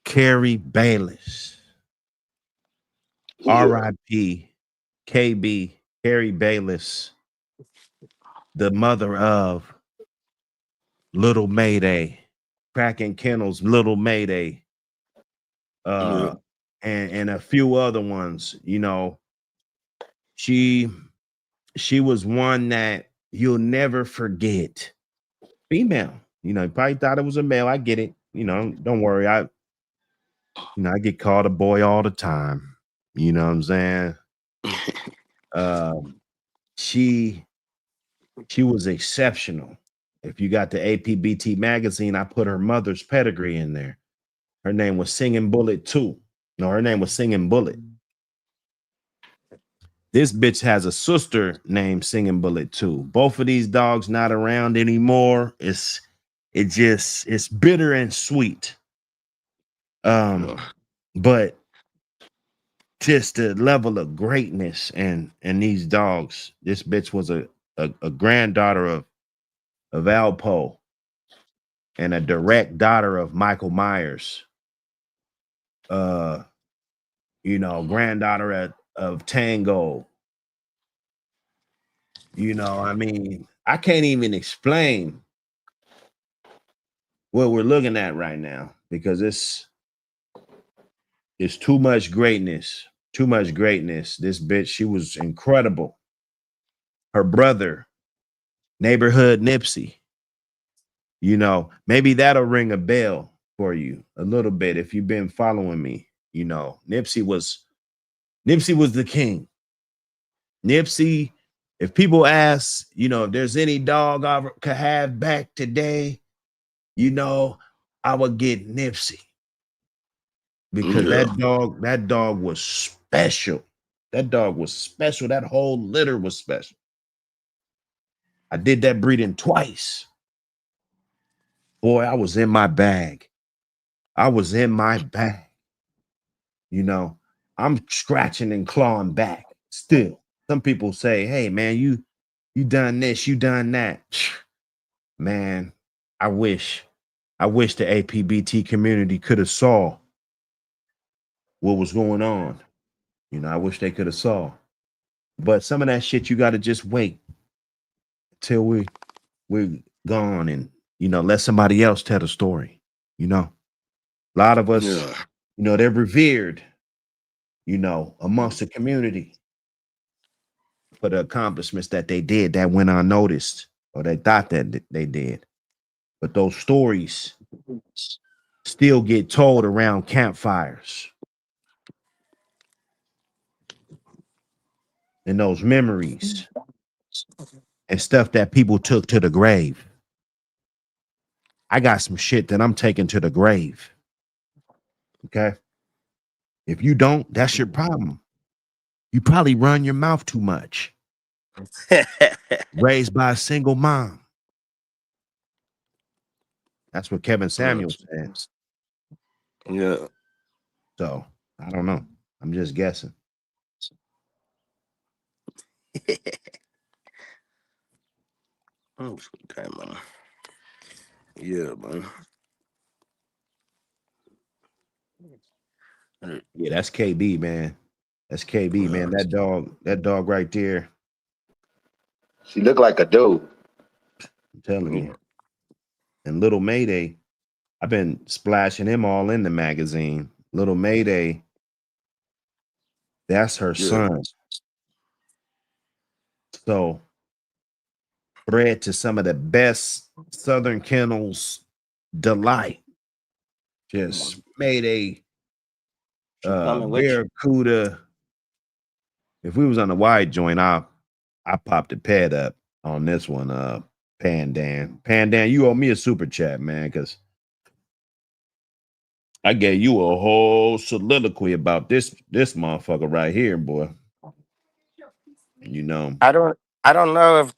Carrie Bayless. Yeah. R.I.P. KB Carrie Bayless, the mother of Little Mayday, Cracking Kennels, Little Mayday, Yeah. and a few other ones. You know, she was one that you'll never forget. Female, you know, you probably thought it was a male. I get it. You know, don't worry. I get called a boy all the time. You know what I'm saying? Um, she was exceptional. If you got the APBT magazine, I put her mother's pedigree in there. Her name was Singing Bullet 2. No, her name was Singing Bullet. This bitch has a sister named Singing Bullet 2. Both of these dogs not around anymore. It's bitter and sweet. But just the level of greatness and these dogs. This bitch was a granddaughter of Alpo and a direct daughter of Michael Myers. Granddaughter of Tango. You know, I mean, I can't even explain what we're looking at right now because it's too much greatness. Too much greatness. This bitch, she was incredible. Her brother, Neighborhood Nipsey. You know, maybe that'll ring a bell for you a little bit if you've been following me. You know, Nipsey was the king. Nipsey, if people ask, you know, if there's any dog I could have back today, you know, I would get Nipsey because Yeah. that dog was special. That dog was special. That whole litter was special. I did that breeding twice. Boy, I was in my bag. I was in my bag. You know, I'm scratching and clawing back still. Some people say, hey man, you done this, you done that. Man, I wish the APBT community could have saw what was going on. You know, I wish they could have saw. But some of that shit you gotta just wait till we're gone and let somebody else tell the story. You know, a lot of us, they're revered, amongst the community for the accomplishments that they did that went unnoticed, or they thought that they did. But those stories still get told around campfires. And those memories and stuff that people took to the grave. I got some shit that I'm taking to the grave. Okay? If you don't, that's your problem. You probably run your mouth too much. Raised by a single mom. That's what Kevin Samuels said. Yeah. So, I don't know. I'm just guessing. Okay, man. Yeah, man. Yeah, that's KB, man. That's KB, man. That dog right there. She looked like a dude. I'm telling you. And Little Mayday, I've been splashing him all in the magazine. Little Mayday, that's her son. So, bred to some of the best Southern kennels delight. Just made a Barracuda. If we was on the wide joint, I popped the pad up on this one. Pandan, you owe me a super chat, man, because I gave you a whole soliloquy about this motherfucker right here, boy. I don't know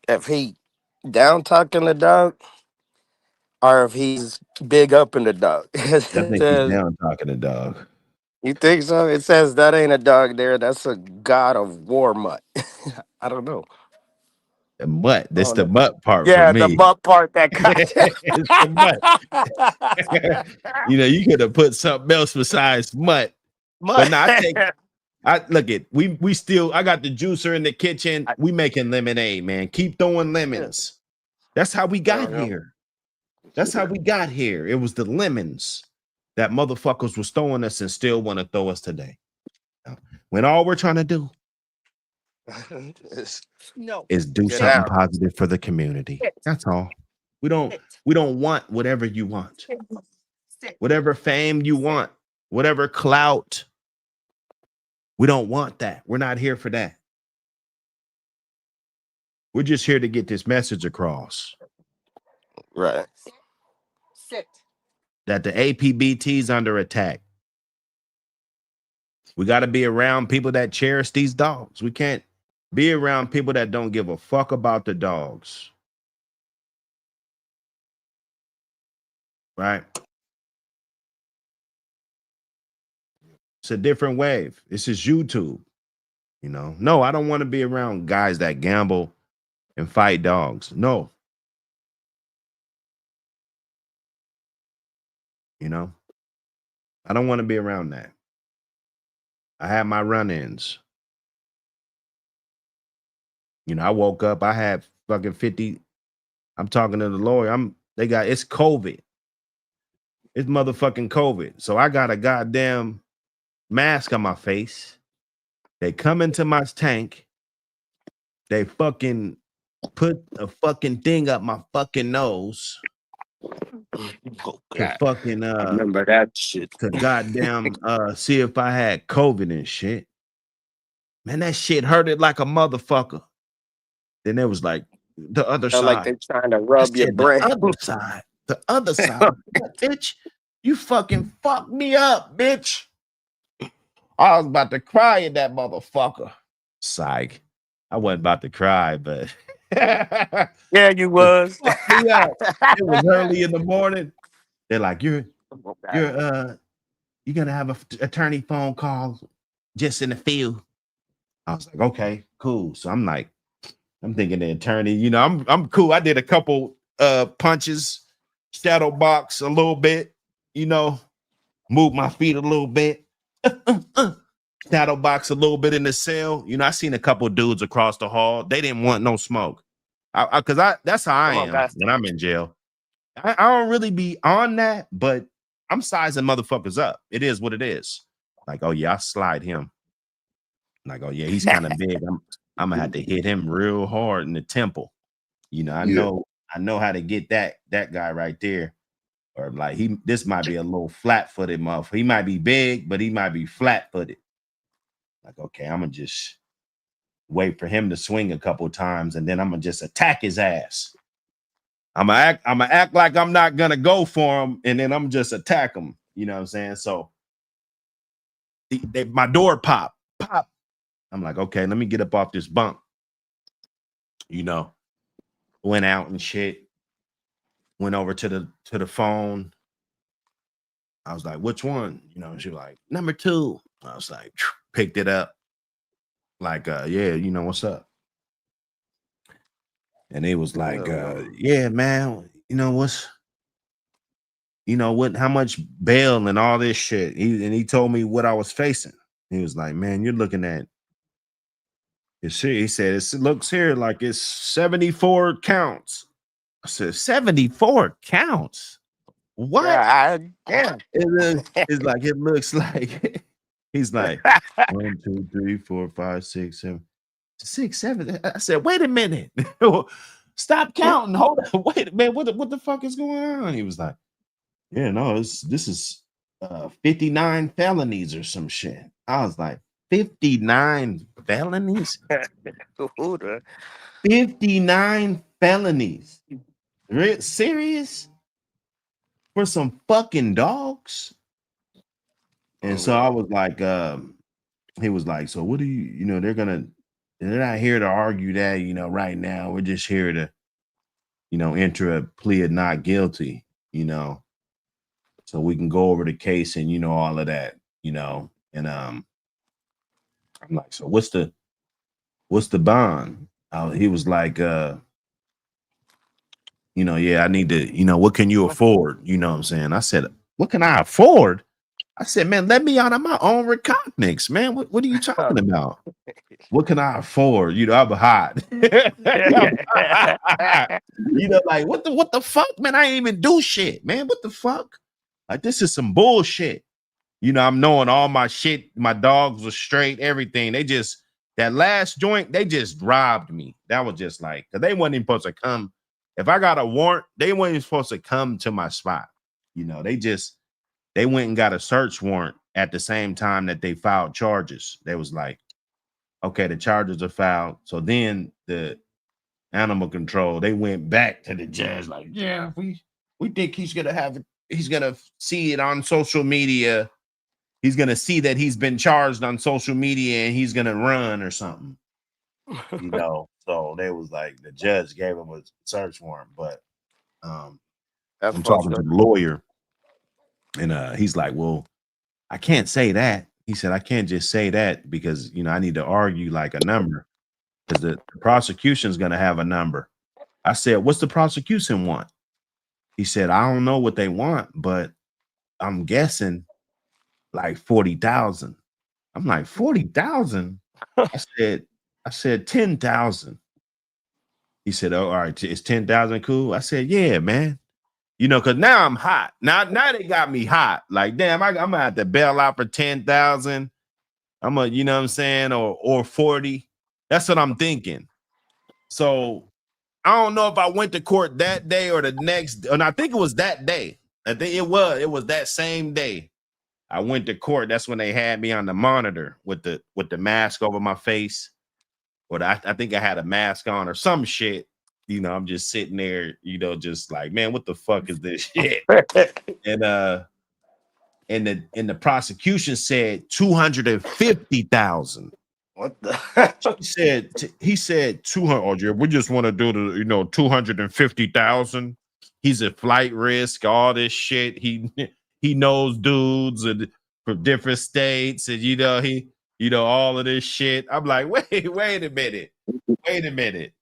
if he down talking the dog or if he's big up in the dog. I think he's down talking the dog. You think so? It says that ain't a dog there. That's a god of war mutt. I don't know. The mutt. That's the mutt part for Yeah, me. the mutt part that got It's the mutt. You could have put something else besides mutt. But no, I got the juicer in the kitchen. We making lemonade, man. Keep throwing lemons. That's how we got here. That's how we got here. It was the lemons that motherfuckers was throwing us and still want to throw us today. When all we're trying to do is do something positive for the community. That's all. We don't want whatever you want. Whatever fame you want, whatever clout. We don't want that. We're not here for that. We're just here to get this message across. Right. That the APBT is under attack. We got to be around people that cherish these dogs. We can't be around people that don't give a fuck about the dogs. Right? It's a different wave. This is YouTube. No, I don't want to be around guys that gamble and fight dogs. No. I don't want to be around that. I had my run-ins. I woke up, I had fucking 50. I'm talking to the lawyer. It's COVID. It's motherfucking COVID. So I got a goddamn mask on my face. They come into my tank. They fucking put a fucking thing up my fucking nose. To fucking I remember that shit. To goddamn see if I had COVID and shit. Man, that shit hurted like a motherfucker. Then there was like the other side. Like they're trying to rub your brain. The other side. Bitch, you fucking fucked me up, bitch. I was about to cry in that motherfucker. Psych. I wasn't about to cry, but yeah, you was. Fuck me up. It was early in the morning. They're like, you're you're gonna have a attorney phone call just in the field. I was like, okay, cool. So I'm thinking the attorney, you know, I'm cool. I did a couple punches, shadow box a little bit, you know, move my feet a little bit, shadow box a little bit in the cell. You know, I seen a couple dudes across the hall. They didn't want no smoke. Cause that's how I am when I'm in jail. I don't really be on that, but I'm sizing motherfuckers up. It is what it is. Like, oh yeah, I slide him. Like, oh yeah, he's kind of big. I'm gonna have to hit him real hard in the temple. You know, I know how to get that guy right there. Or like this might be a little flat-footed motherfucker. He might be big, but he might be flat-footed. Like, okay, I'm gonna just wait for him to swing a couple times, and then I'm gonna just attack his ass. I'm gonna act like I'm not gonna go for him, and then I'm just attack him. You know what I'm saying? So my door pop. I'm like, okay, let me get up off this bunk. You know, went out and shit. Went over to the phone. I was like, which one? You know, she was like, number 2. I was like, picked it up. Like, yeah, you know, what's up? And they was like, yeah, man, you know, how much bail and all this shit. He told me what I was facing. He was like, man, you're looking at, he said, it looks here like it's 74 counts. I said, 74 counts? What? Yeah. It looks like, he's like, 1, 2, 3, 4, 5, 6, 7. 6, 7. I said, wait a minute. Stop counting. Hold on. Wait a minute. What the fuck is going on? He was like, yeah, no, this is 59 felonies or some shit. I was like, 59 felonies? 59 felonies. Serious? For some fucking dogs? And so I was like, he was like, so what do you know, they're not here to argue that, you know, right now. We're just here to, you know, enter a plea of not guilty, you know, so we can go over the case and, you know, all of that, you know. And I'm like, so what's the bond? He was like, you know, yeah, I need to, you know, what can you afford? You know what I'm saying? I said, what can I afford? I said, man, let me out of my own recognix, man. What are you talking about? What can I afford? You know, I'm hot. You know, like what the fuck, man? I ain't even do shit, man. What the fuck? Like, this is some bullshit. You know, I'm knowing all my shit. My dogs were straight, everything. That last joint, they just robbed me. That was just like, because they wasn't even supposed to come. If I got a warrant, they weren't even supposed to come to my spot. You know, they went and got a search warrant at the same time that they filed charges. They was like, okay, the charges are filed. So then the animal control, they went back to the judge like, yeah, we think he's gonna see it on social media. He's gonna see that he's been charged on social media and he's gonna run or something. You know, so they was like, the judge gave him a search warrant, but I'm talking to the lawyer, and he's like, well, I can't say that. He said, I can't just say that because, you know, I need to argue like a number because the prosecution's going to have a number. I said, what's the prosecution want? He said, I don't know what they want, but I'm guessing like 40,000. I'm like, 40,000? I said 10,000. He said, oh, all right, is 10,000 cool? I said, yeah, man. You know, because now I'm hot. Now they got me hot. Like, damn, I'm gonna have to bail out for 10,000. I'm gonna, you know what I'm saying, or 40. That's what I'm thinking. So I don't know if I went to court that day or the next, and I think it was that day. I think it was that same day. I went to court. That's when they had me on the monitor with the mask over my face. Or I think I had a mask on or some shit. You know, I'm just sitting there, you know, just like, man, what the fuck is this shit? And the prosecution said 250,000. What the? He said 200. Oh, yeah, we just want to do the, you know, 250,000. He's a flight risk, all this shit. he knows dudes and from different states, and all of this shit. I'm like, wait a minute.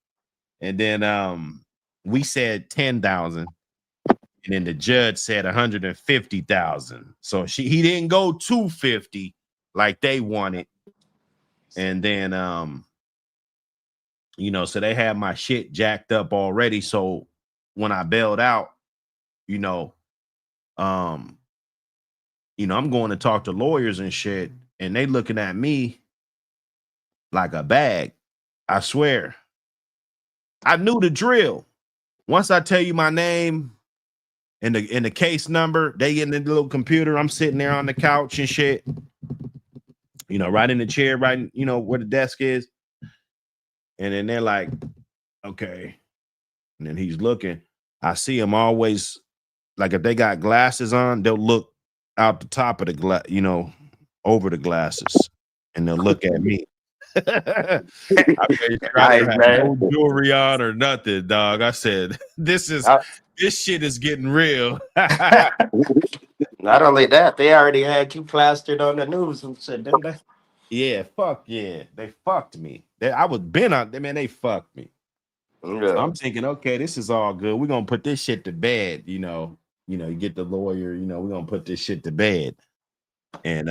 And then we said 10,000. And then the judge said 150,000. So he didn't go 250 like they wanted. And then so they had my shit jacked up already. So when I bailed out, I'm going to talk to lawyers and shit, and they looking at me like a bag. I swear. I knew the drill. Once I tell you my name and the case number, they get in the little computer. I'm sitting there on the couch and shit. Right in the chair, right, where the desk is. And then they're like, okay. And then he's looking. I see him always, like if they got glasses on, they'll look out the top of the glass, over the glasses, and they'll look at me. I have no jewelry on or nothing, dog. I said, this shit is getting real. Not only that, they already had you plastered on the news and said, didn't they? Yeah, fuck yeah. They fucked me. I was been on them, man. They fucked me. Yeah. So I'm thinking, okay, this is all good. We're gonna put this shit to bed, you get the lawyer, we're gonna put this shit to bed. And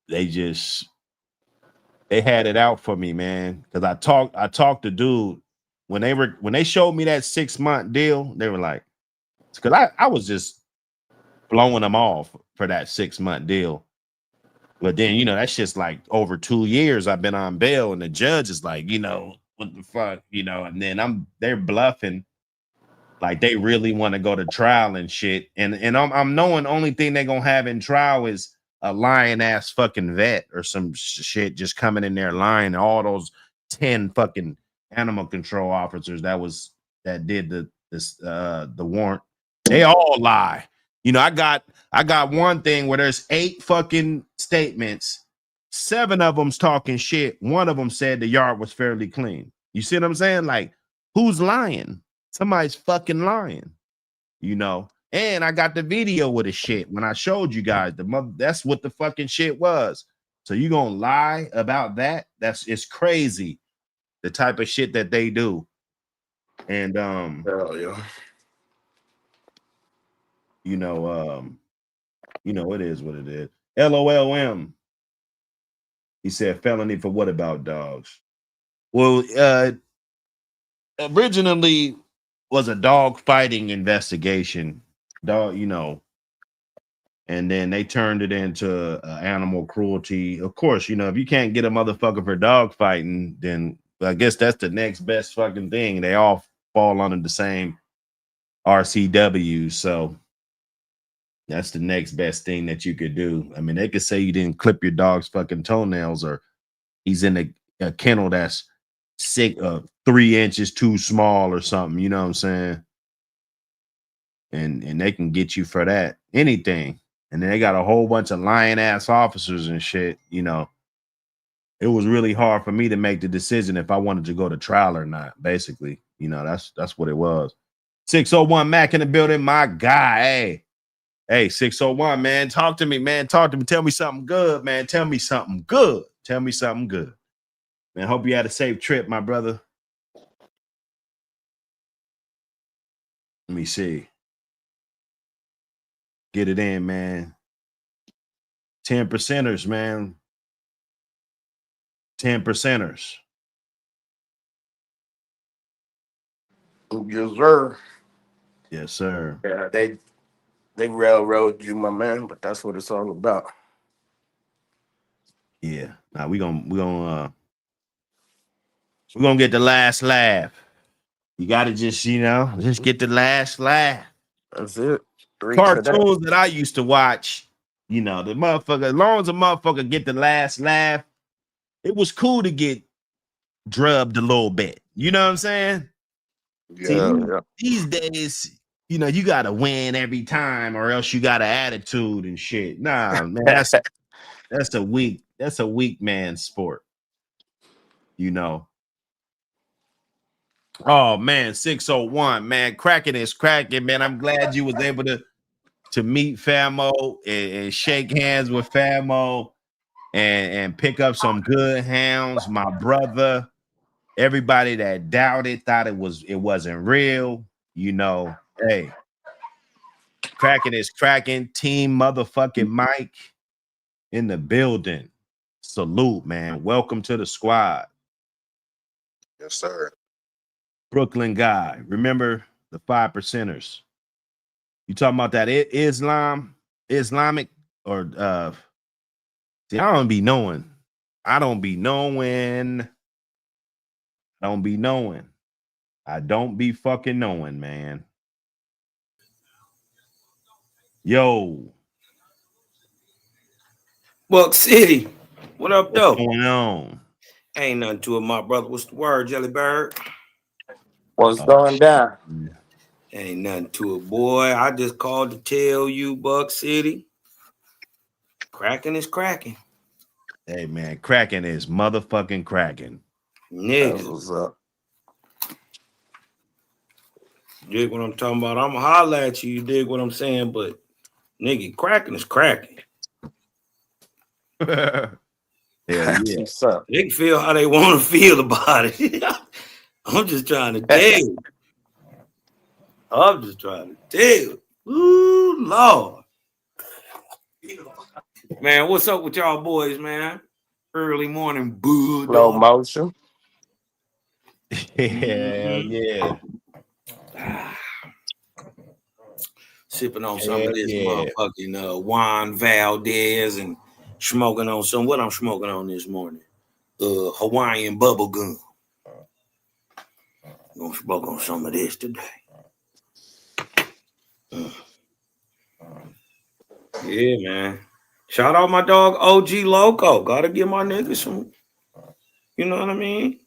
they had it out for me, man. Because I talked to dude when they showed me that 6-month deal, they were like, because I was just blowing them off for that 6-month deal. But then, that's just like over 2 years I've been on bail, and the judge is like, what the fuck, and then they're bluffing, like they really want to go to trial and shit. And I'm knowing the only thing they're gonna have in trial is a lying ass fucking vet or some shit just coming in there lying. All those 10 fucking animal control officers that did the warrant, they all lie. I got one thing where there's 8 fucking statements. 7 of them's talking shit. One of them said the yard was fairly clean. You see what I'm saying? Like, who's lying? Somebody's fucking lying, And I got the video with the shit when I showed you guys that's what the fucking shit was. So you gonna lie about that? It's crazy, the type of shit that they do. And hell yeah. It is what it is. LOLM. He said felony for what about dogs? Well, originally was a dog fighting investigation. Dog, and then they turned it into animal cruelty. Of course, if you can't get a motherfucker for dog fighting, then I guess that's the next best fucking thing. They all fall under the same RCW. So that's the next best thing that you could do. I mean, they could say you didn't clip your dog's fucking toenails, or he's in a kennel that's 3 inches too small or something. You know what I'm saying? And they can get you for that, anything. And then they got a whole bunch of lying ass officers and shit. It was really hard for me to make the decision if I wanted to go to trial or not. Basically, that's what it was. 601 Mac in the building, my guy. Hey, 601, man, talk to me, man. Talk to me. Tell me something good, man. Tell me something good. Man, hope you had a safe trip, my brother. Let me see. Get it in, man. 10%ers, man. 10%ers. Yes, sir. Yes, sir. Yeah, they railroad you, my man, but that's what it's all about. Yeah. Now we're gonna get the last laugh. You gotta just get the last laugh. That's it. Cartoons that I used to watch, the motherfucker, as long as a motherfucker get the last laugh, it was cool to get drubbed a little bit. You know what I'm saying? Yeah. These days, you gotta win every time, or else you got an attitude and shit. Nah, man, that's a weak man's sport. Oh man, 601, man, cracking is cracking, man. I'm glad you was able to to meet Famo and shake hands with Famo and pick up some good hounds. My brother, everybody that doubted, thought it wasn't real. You know, hey, cracking is cracking. Team motherfucking Mike in the building. Salute, man. Welcome to the squad. Yes, sir. Brooklyn guy. Remember the 5%ers. You talking about that Islamic or see, I don't be knowing. I don't be fucking knowing, man. Yo, Buck City. What up, what's though? going on? Ain't nothing to it, my brother. What's the word, Jelly Bird? What's going down? Ain't nothing to it, boy. I just called to tell you, Buck City. Cracking is cracking. Hey, man, cracking is motherfucking cracking. Nigga. What's up? You dig what I'm talking about? I'm going to holler at you. You dig what I'm saying? But, nigga, cracking is cracking. Yeah, yeah. What's up? They can feel how they want to feel about it. I'm just trying to tell you. I'm just trying to tell you. Ooh, Lord. Man, what's up with y'all boys, man? Early morning boo. Slow motion. Hell yeah. Sipping on some of this Yeah. motherfucking Juan Valdez and smoking on some. What I'm smoking on this morning? Hawaiian bubble gum. I'm gonna smoke on some of this today. Yeah, man. Shout out my dog OG Loco. Gotta give my nigga some. You know what I mean?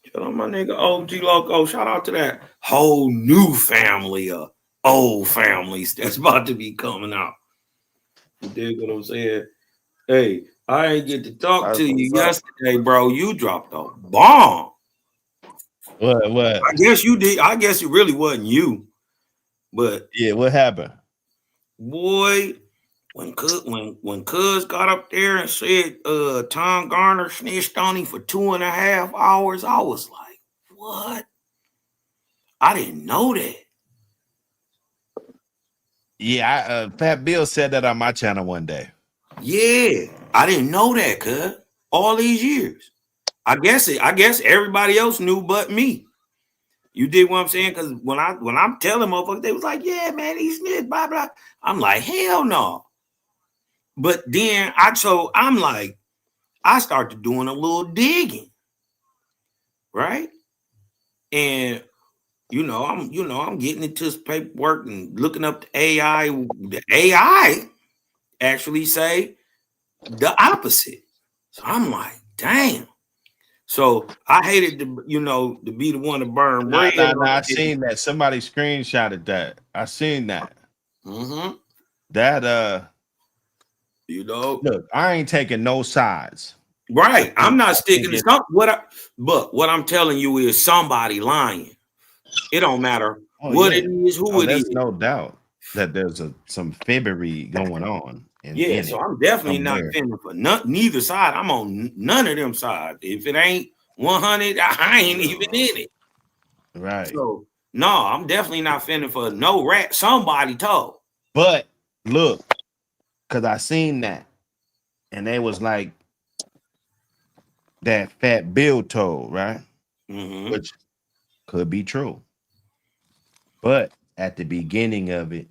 Shout out my nigga OG Loco. Shout out to that whole new family of old families that's about to be coming out. You dig what I'm saying? Hey, I ain't get to talk That's to you what's up. yesterday, bro. You dropped a bomb. What? I guess you did. I guess it really wasn't you. But Yeah, what happened? boy, when Cuz got up there and said Tom Garner snitched on him for 2.5 hours, I was like, what? I didn't know that. Yeah, Fat Bill said that on my channel one day. Yeah, I didn't know that, cuz all these years. I guess everybody else knew but me. You did what I'm saying? Because when I'm telling motherfuckers, they was like, yeah, man, he's snitched, blah, blah. I'm like, hell no. But then I started doing a little digging, right? And I'm getting into this paperwork and looking up the AI. The AI actually say the opposite. So I'm like, damn. So I hated to be the one to burn Nah, bread. I seen that. Somebody screenshotted that. I seen that. Mm-hmm. That Look, I ain't taking no sides. Right. I'm not sticking to something. What I'm telling you is somebody lying. It don't matter what it is, who it is. There's no doubt that there's some fibbery going on. So I'm definitely not fending for neither side. I'm on none of them sides. If it ain't 100, I ain't even in it. Right. So no, I'm definitely not fending for no rat. Somebody told. But look, because I seen that, and they was like that Fat Bill told, right? Mm-hmm. Which could be true. But at the beginning of it,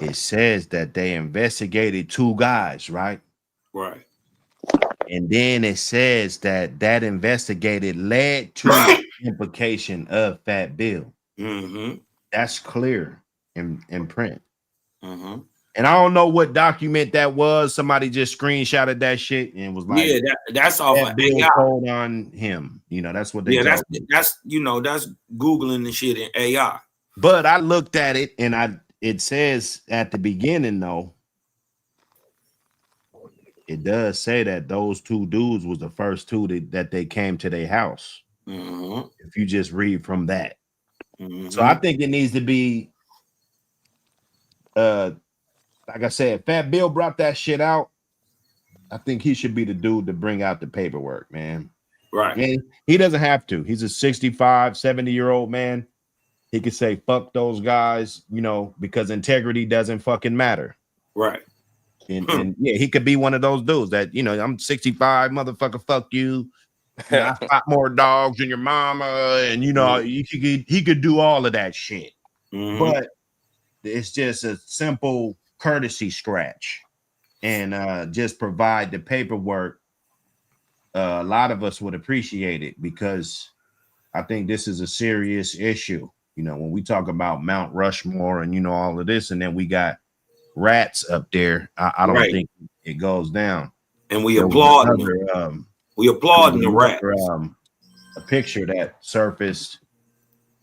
it says that they investigated 2 guys, right? Right. And then it says that investigated led to the implication of Fat Bill. Mm-hmm. That's clear in print. Mm-hmm. And I don't know what document that was. Somebody just screenshotted that shit and was like, yeah, that's off of Bill AI. told on him. That's what they that's me. that's Googling the shit in AI. But I looked at it and it says at the beginning though, it does say that those 2 dudes was the first 2 that they came to their house. Mm-hmm. If you just read from that. Mm-hmm. So I think it needs to be like I said, Fat Bill brought that shit out. I think he should be the dude to bring out the paperwork, man. Right. And he doesn't have to. He's a 65, 70-year-old man. He could say, fuck those guys, you know, because integrity doesn't fucking matter. Right. And yeah, he could be one of those dudes that, you know, I'm 65, motherfucker, fuck you. You know, I fought more dogs than your mama. And, you know, he could do all of that shit. But it's just a simple courtesy scratch. And just provide the paperwork. A lot of us would appreciate it because I think this is a serious issue. You know, when we talk about Mount Rushmore and, you know, all of this, and then we got rats up there, I don't think it goes down. And we applaud we applaud the rats. A picture that surfaced,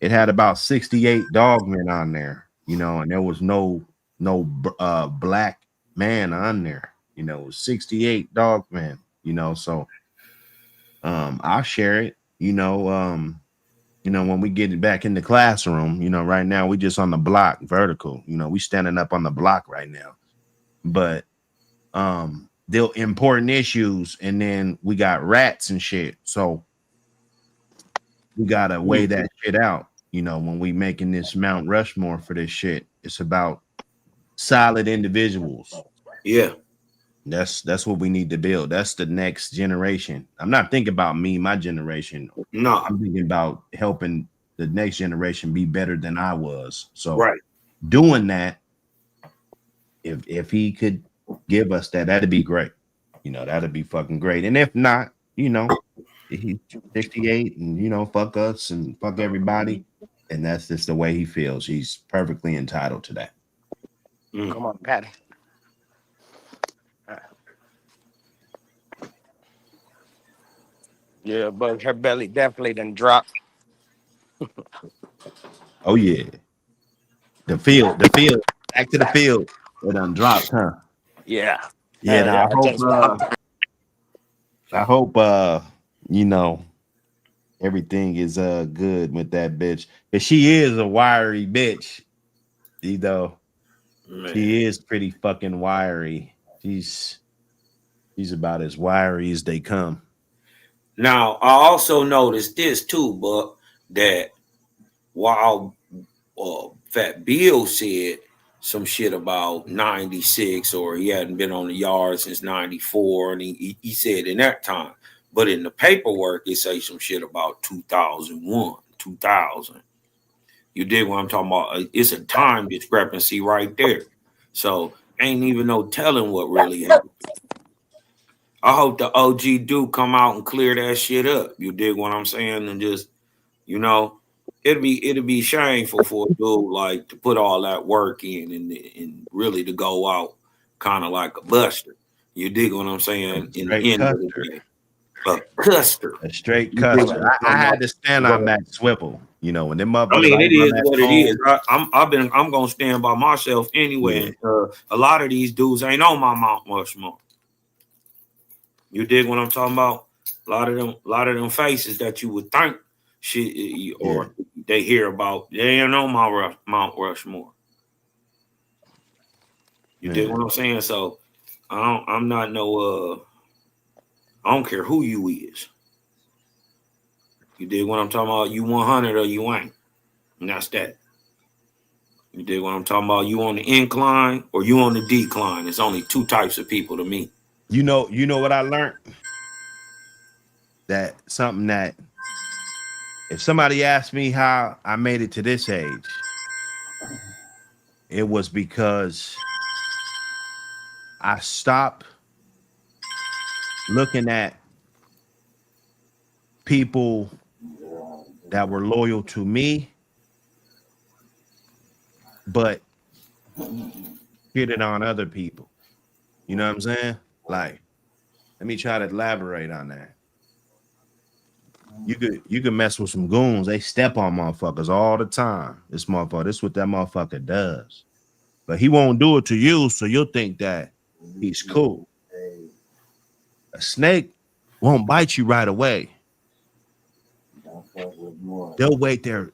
it had about 68 dogmen on there, you know, and there was no black man on there, you know, 68 dogmen, you know, so I'll share it, you know, when we get it back in the classroom, you know, right now we just on the block vertical, you know, we standing up on the block right now, but they're important issues, and then we got rats and shit, so we gotta weigh that shit out, you know, when we making this Mount Rushmore for this shit. It's about solid individuals. Yeah. That's what we need to build. That's the next generation. I'm not thinking about me, my generation. No, I'm thinking about helping the next generation be better than I was. So doing that, if he could give us that, that'd be great. You know, that'd be fucking great. And if not, you know, he's 68 and, you know, fuck us and fuck everybody. And that's just the way he feels. He's perfectly entitled to that. Come on, Patty. Yeah, but her belly definitely done dropped. Oh yeah. The field, back to the field. It done dropped, huh? Yeah. Yeah, I hope you know, everything is good with that bitch. But she is a wiry bitch, you know. Man. She is pretty fucking wiry. She's about as wiry as they come. Now, I also noticed this too, but that while Fat Bill said some shit about 96, or he hadn't been on the yard since 94, and he said in that time, but in the paperwork it say some shit about 2001, 2000. You dig what I'm talking about? It's a time discrepancy right there. So ain't even no telling what really happened. I hope the OG do come out and clear that shit up. You dig what I'm saying? And just, you know, it'd be shameful for a dude like to put all that work in and really to go out kind of like a buster. You dig what I'm saying? In the end of the day, a custer, a straight custer. I had to stand on that swivel. You know, when them motherfuckers. I mean, it is what it is. I'm gonna stand by myself anyway. Yeah. A lot of these dudes ain't on my Mount Rushmore. You dig what I'm talking about? A lot of them faces that you would think shit or they hear about, they ain't on my Mount Rushmore. You dig what I'm saying? So I'm not no I don't care who you is. You dig what I'm talking about? You 100 or you ain't. And that's that. You dig what I'm talking about? You on the incline or you on the decline. It's only two types of people to me. You know what I learned? That something that if somebody asked me how I made it to this age, it was because I stopped looking at people that were loyal to me, but shitted on other people. You know what I'm saying? Like, let me try to elaborate on that. You could mess with some goons. They step on motherfuckers all the time. This what that motherfucker does. But he won't do it to you, so you'll think that he's cool. A snake won't bite you right away. They'll wait their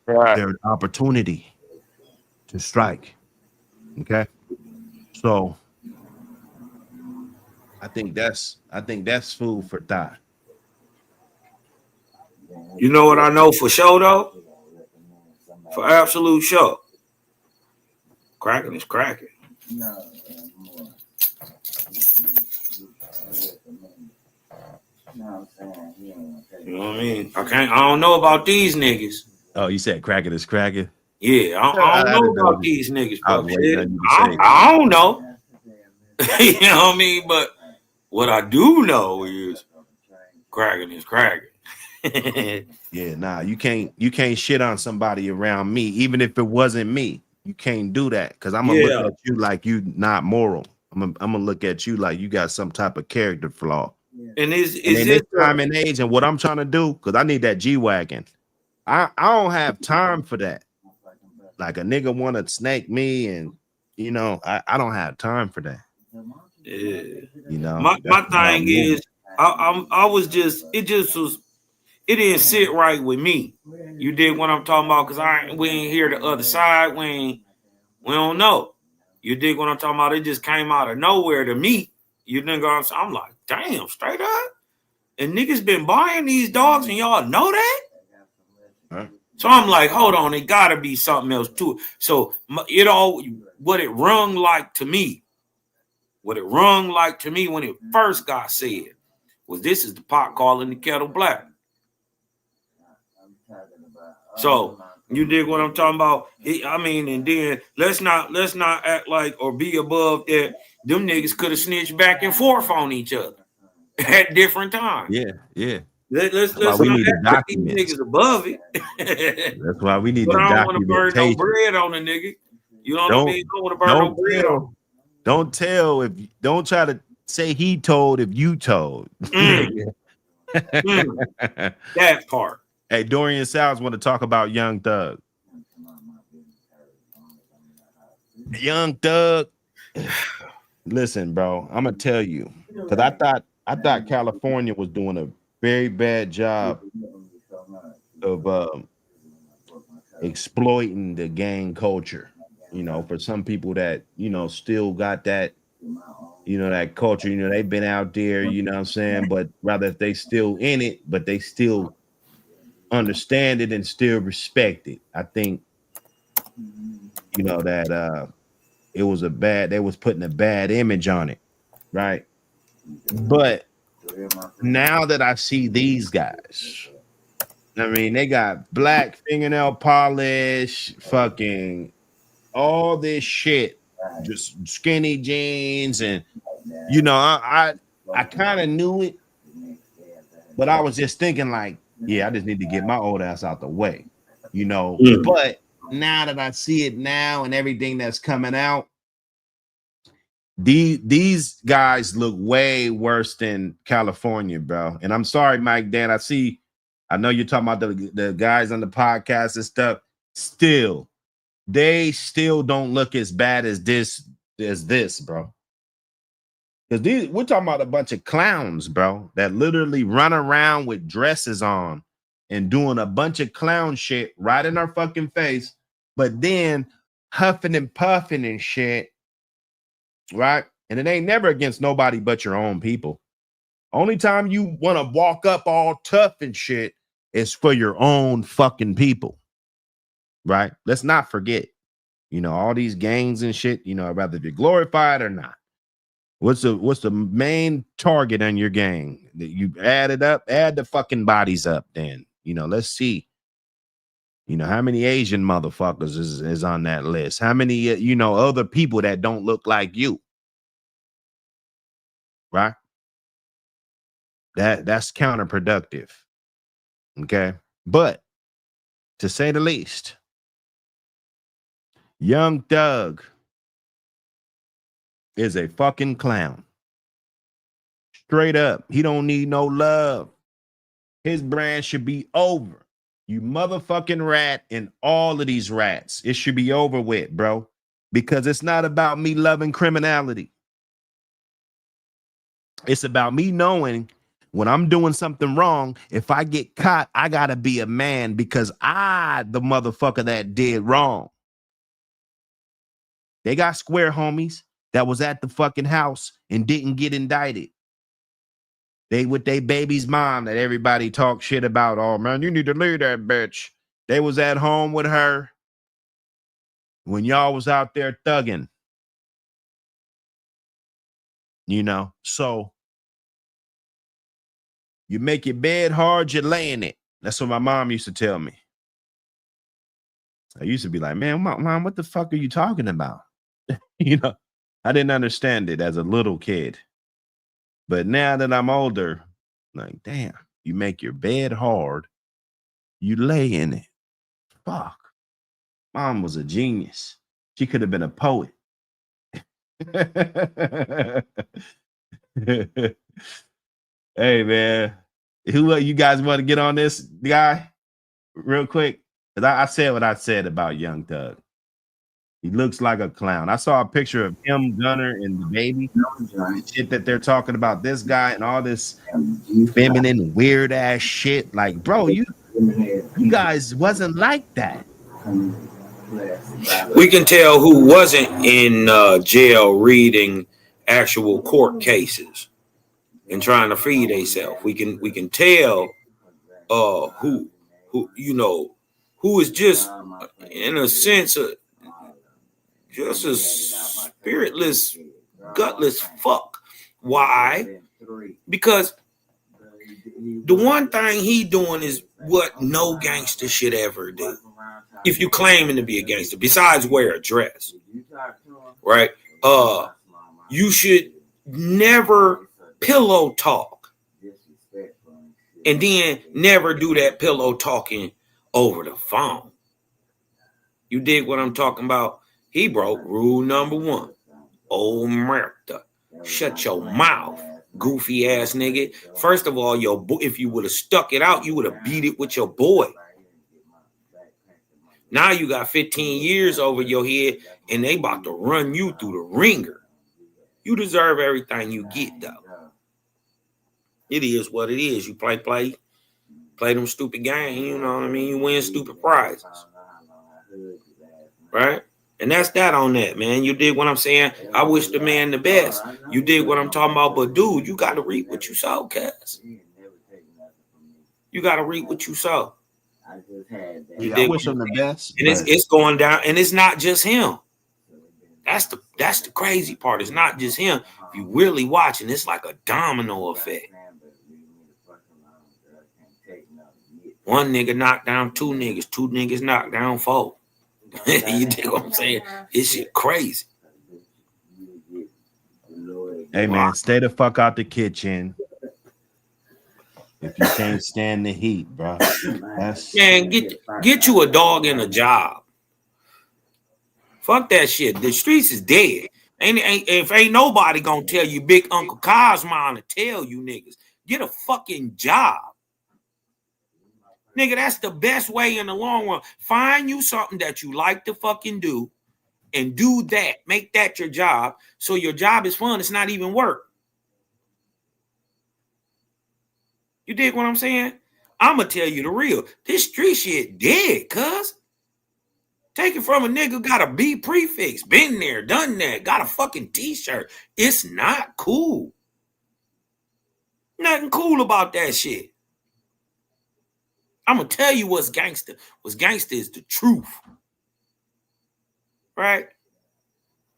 opportunity to strike. Okay? So I think that's food for thought. You know what I know for sure though? For absolute sure. Cracking is cracking. You know what I mean? I don't know about these niggas. Oh, you said cracking is cracking? Yeah, I don't know about these niggas, I bro. was waiting on you to say. I don't know. You know what I mean? But what I do know is cracking is cracking. Yeah, nah, you can't shit on somebody around me, even if it wasn't me. You can't do that because I'm gonna look at you like you not moral. I'm gonna look at you like you got some type of character flaw. And in this time and age, and what I'm trying to do, because I need that G-Wagon. I don't have time for that. Like a nigga want to snake me, and you know, I don't have time for that. Yeah. You know, my thing is, I was just it didn't sit right with me. You dig what I'm talking about? Because we ain't hear the other side. We don't know. You dig what I'm talking about? It just came out of nowhere to me. You dig what I'm saying? I'm like, damn, straight up. And niggas been buying these dogs, and y'all know that? Huh? So I'm like, hold on, it gotta be something else to it. So what it rung like to me when it first got said was, this is the pot calling the kettle black. So you dig what I'm talking about? And then let's not act like or be above that. Them niggas could have snitched back and forth on each other at different times. Yeah. Let's not act these niggas above it. That's why we need but the I don't want to burn no documentation. bread on a nigga. You know what I mean? Don't want to burn no bread on. Don't try to say he told if you told. That part. Hey, Dorian Sowers want to talk about Young Thug. Young Thug. Listen, bro, I'm gonna tell you, because I thought California was doing a very bad job of exploiting the gang culture. You know, for some people that, you know, still got that, you know, that culture, you know, they've been out there, you know what I'm saying? But rather if they still in it, but they still understand it and still respect it. I think, you know, that it was they was putting a bad image on it, right? But now that I see these guys, I mean, they got black fingernail polish, fucking all this shit, just skinny jeans, and you know, I kind of knew it, but I was just thinking like, yeah, I just need to get my old ass out the way, you know. But now that I see it now and everything that's coming out, these guys look way worse than California, bro. And I'm sorry, Mike Dan. I know you're talking about the guys on the podcast and stuff. Still, they still don't look as bad as this, bro. Because we're talking about a bunch of clowns, bro, that literally run around with dresses on and doing a bunch of clown shit right in our fucking face, but then huffing and puffing and shit, right? And it ain't never against nobody but your own people. Only time you want to walk up all tough and shit is for your own fucking people, right? Let's not forget, you know, all these gangs and shit, you know, whether they're glorified or not. What's the main target on your gang? That you add it up, add the fucking bodies up, then, you know, let's see. You know, how many Asian motherfuckers is on that list? How many, you know, other people that don't look like you? Right? That's counterproductive. Okay. But to say the least, Young Thug is a fucking clown. Straight up. He don't need no love. His brand should be over. You motherfucking rat and all of these rats. It should be over with, bro. Because it's not about me loving criminality. It's about me knowing when I'm doing something wrong, if I get caught, I gotta be a man because the motherfucker that did wrong. They got square homies that was at the fucking house and didn't get indicted. They with their baby's mom that everybody talk shit about. Oh man, you need to leave that bitch. They was at home with her when y'all was out there thugging. You know, so you make your bed hard, you lay in it. That's what my mom used to tell me. I used to be like, man, mom, what the fuck are you talking about? You know, I didn't understand it as a little kid. But now that I'm older, like, damn, you make your bed hard, you lay in it. Fuck. Mom was a genius. She could have been a poet. Hey, man. Who you guys want to get on this guy real quick? Because I said what I said about Young Thug. He looks like a clown. I saw a picture of him, Gunner, and the baby. The shit that they're talking about this guy and all this feminine, weird ass shit. Like, bro, you guys wasn't like that. We can tell who wasn't in jail reading actual court cases and trying to feed themselves. We can tell who you know who is just in a sense just a spiritless, gutless fuck. Why? Because the one thing he doing is what no gangster should ever do. If you claiming to be a gangster, besides wear a dress, right? You should never pillow talk, and then never do that pillow talking over the phone. You dig what I'm talking about? He broke rule number 1. Old America, shut your mouth, goofy ass nigga. First of all, if you would have stuck it out, you would have beat it with your boy. Now you got 15 years over your head, and they about to run you through the ringer. You deserve everything you get, though. It is what it is. You play them stupid games. You know what I mean? You win stupid prizes, right? And that's that on that, man. You dig what I'm saying? I wish the man the best. You dig what I'm talking about? But dude, you got to reap what you sow, cuz. You got to reap what you sow. Yeah, I wish him the best. And it's going down, and it's not just him. That's the crazy part. It's not just him. If you really watching, it's like a domino effect. One nigga knocked down 2 niggas, 2 niggas knocked down 4. You dig what I'm saying? This shit crazy. Hey man, stay the fuck out the kitchen. If you can't stand the heat, bro. Man, get you a dog and a job. Fuck that shit. The streets is dead. Ain't nobody gonna tell you Big Uncle Cosmo to tell you niggas. Get a fucking job. Nigga, that's the best way in the long run. Find you something that you like to fucking do and do that. Make that your job. So your job is fun. It's not even work. You dig what I'm saying? I'm going to tell you the real. This street shit dead, cuz. Take it from a nigga got a B prefix. Been there, done that. Got a fucking t-shirt. It's not cool. Nothing cool about that shit. I'm going to tell you what's gangster. What's gangster is the truth. Right?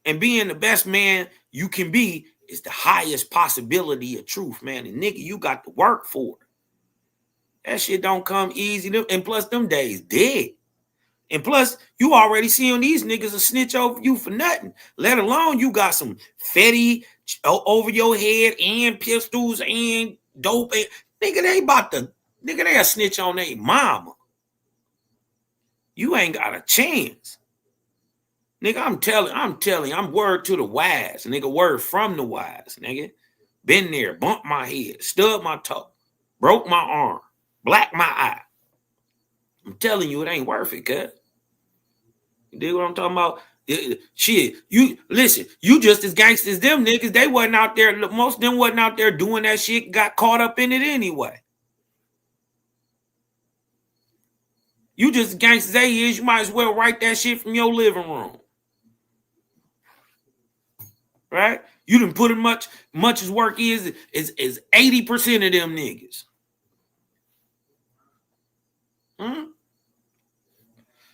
And being the best man you can be is the highest possibility of truth, man. And nigga, you got to work for it. That shit don't come easy. And plus, them days dead. And plus, you already seeing these niggas a snitch over you for nothing. Let alone you got some fetty over your head and pistols and dope. Nigga, they a snitch on their mama. You ain't got a chance. Nigga, I'm telling you, I'm word to the wise. Nigga, word from the wise, nigga. Been there, bumped my head, stubbed my toe, broke my arm, blacked my eye. I'm telling you, it ain't worth it, cuz. You dig what I'm talking about? Shit, you listen, you just as gangsters as them niggas. They wasn't out there, most of them wasn't out there doing that shit, got caught up in it anyway. You just as gangsters as they is, you might as well write that shit from your living room. right? You didn't put in much as work is 80% of them niggas.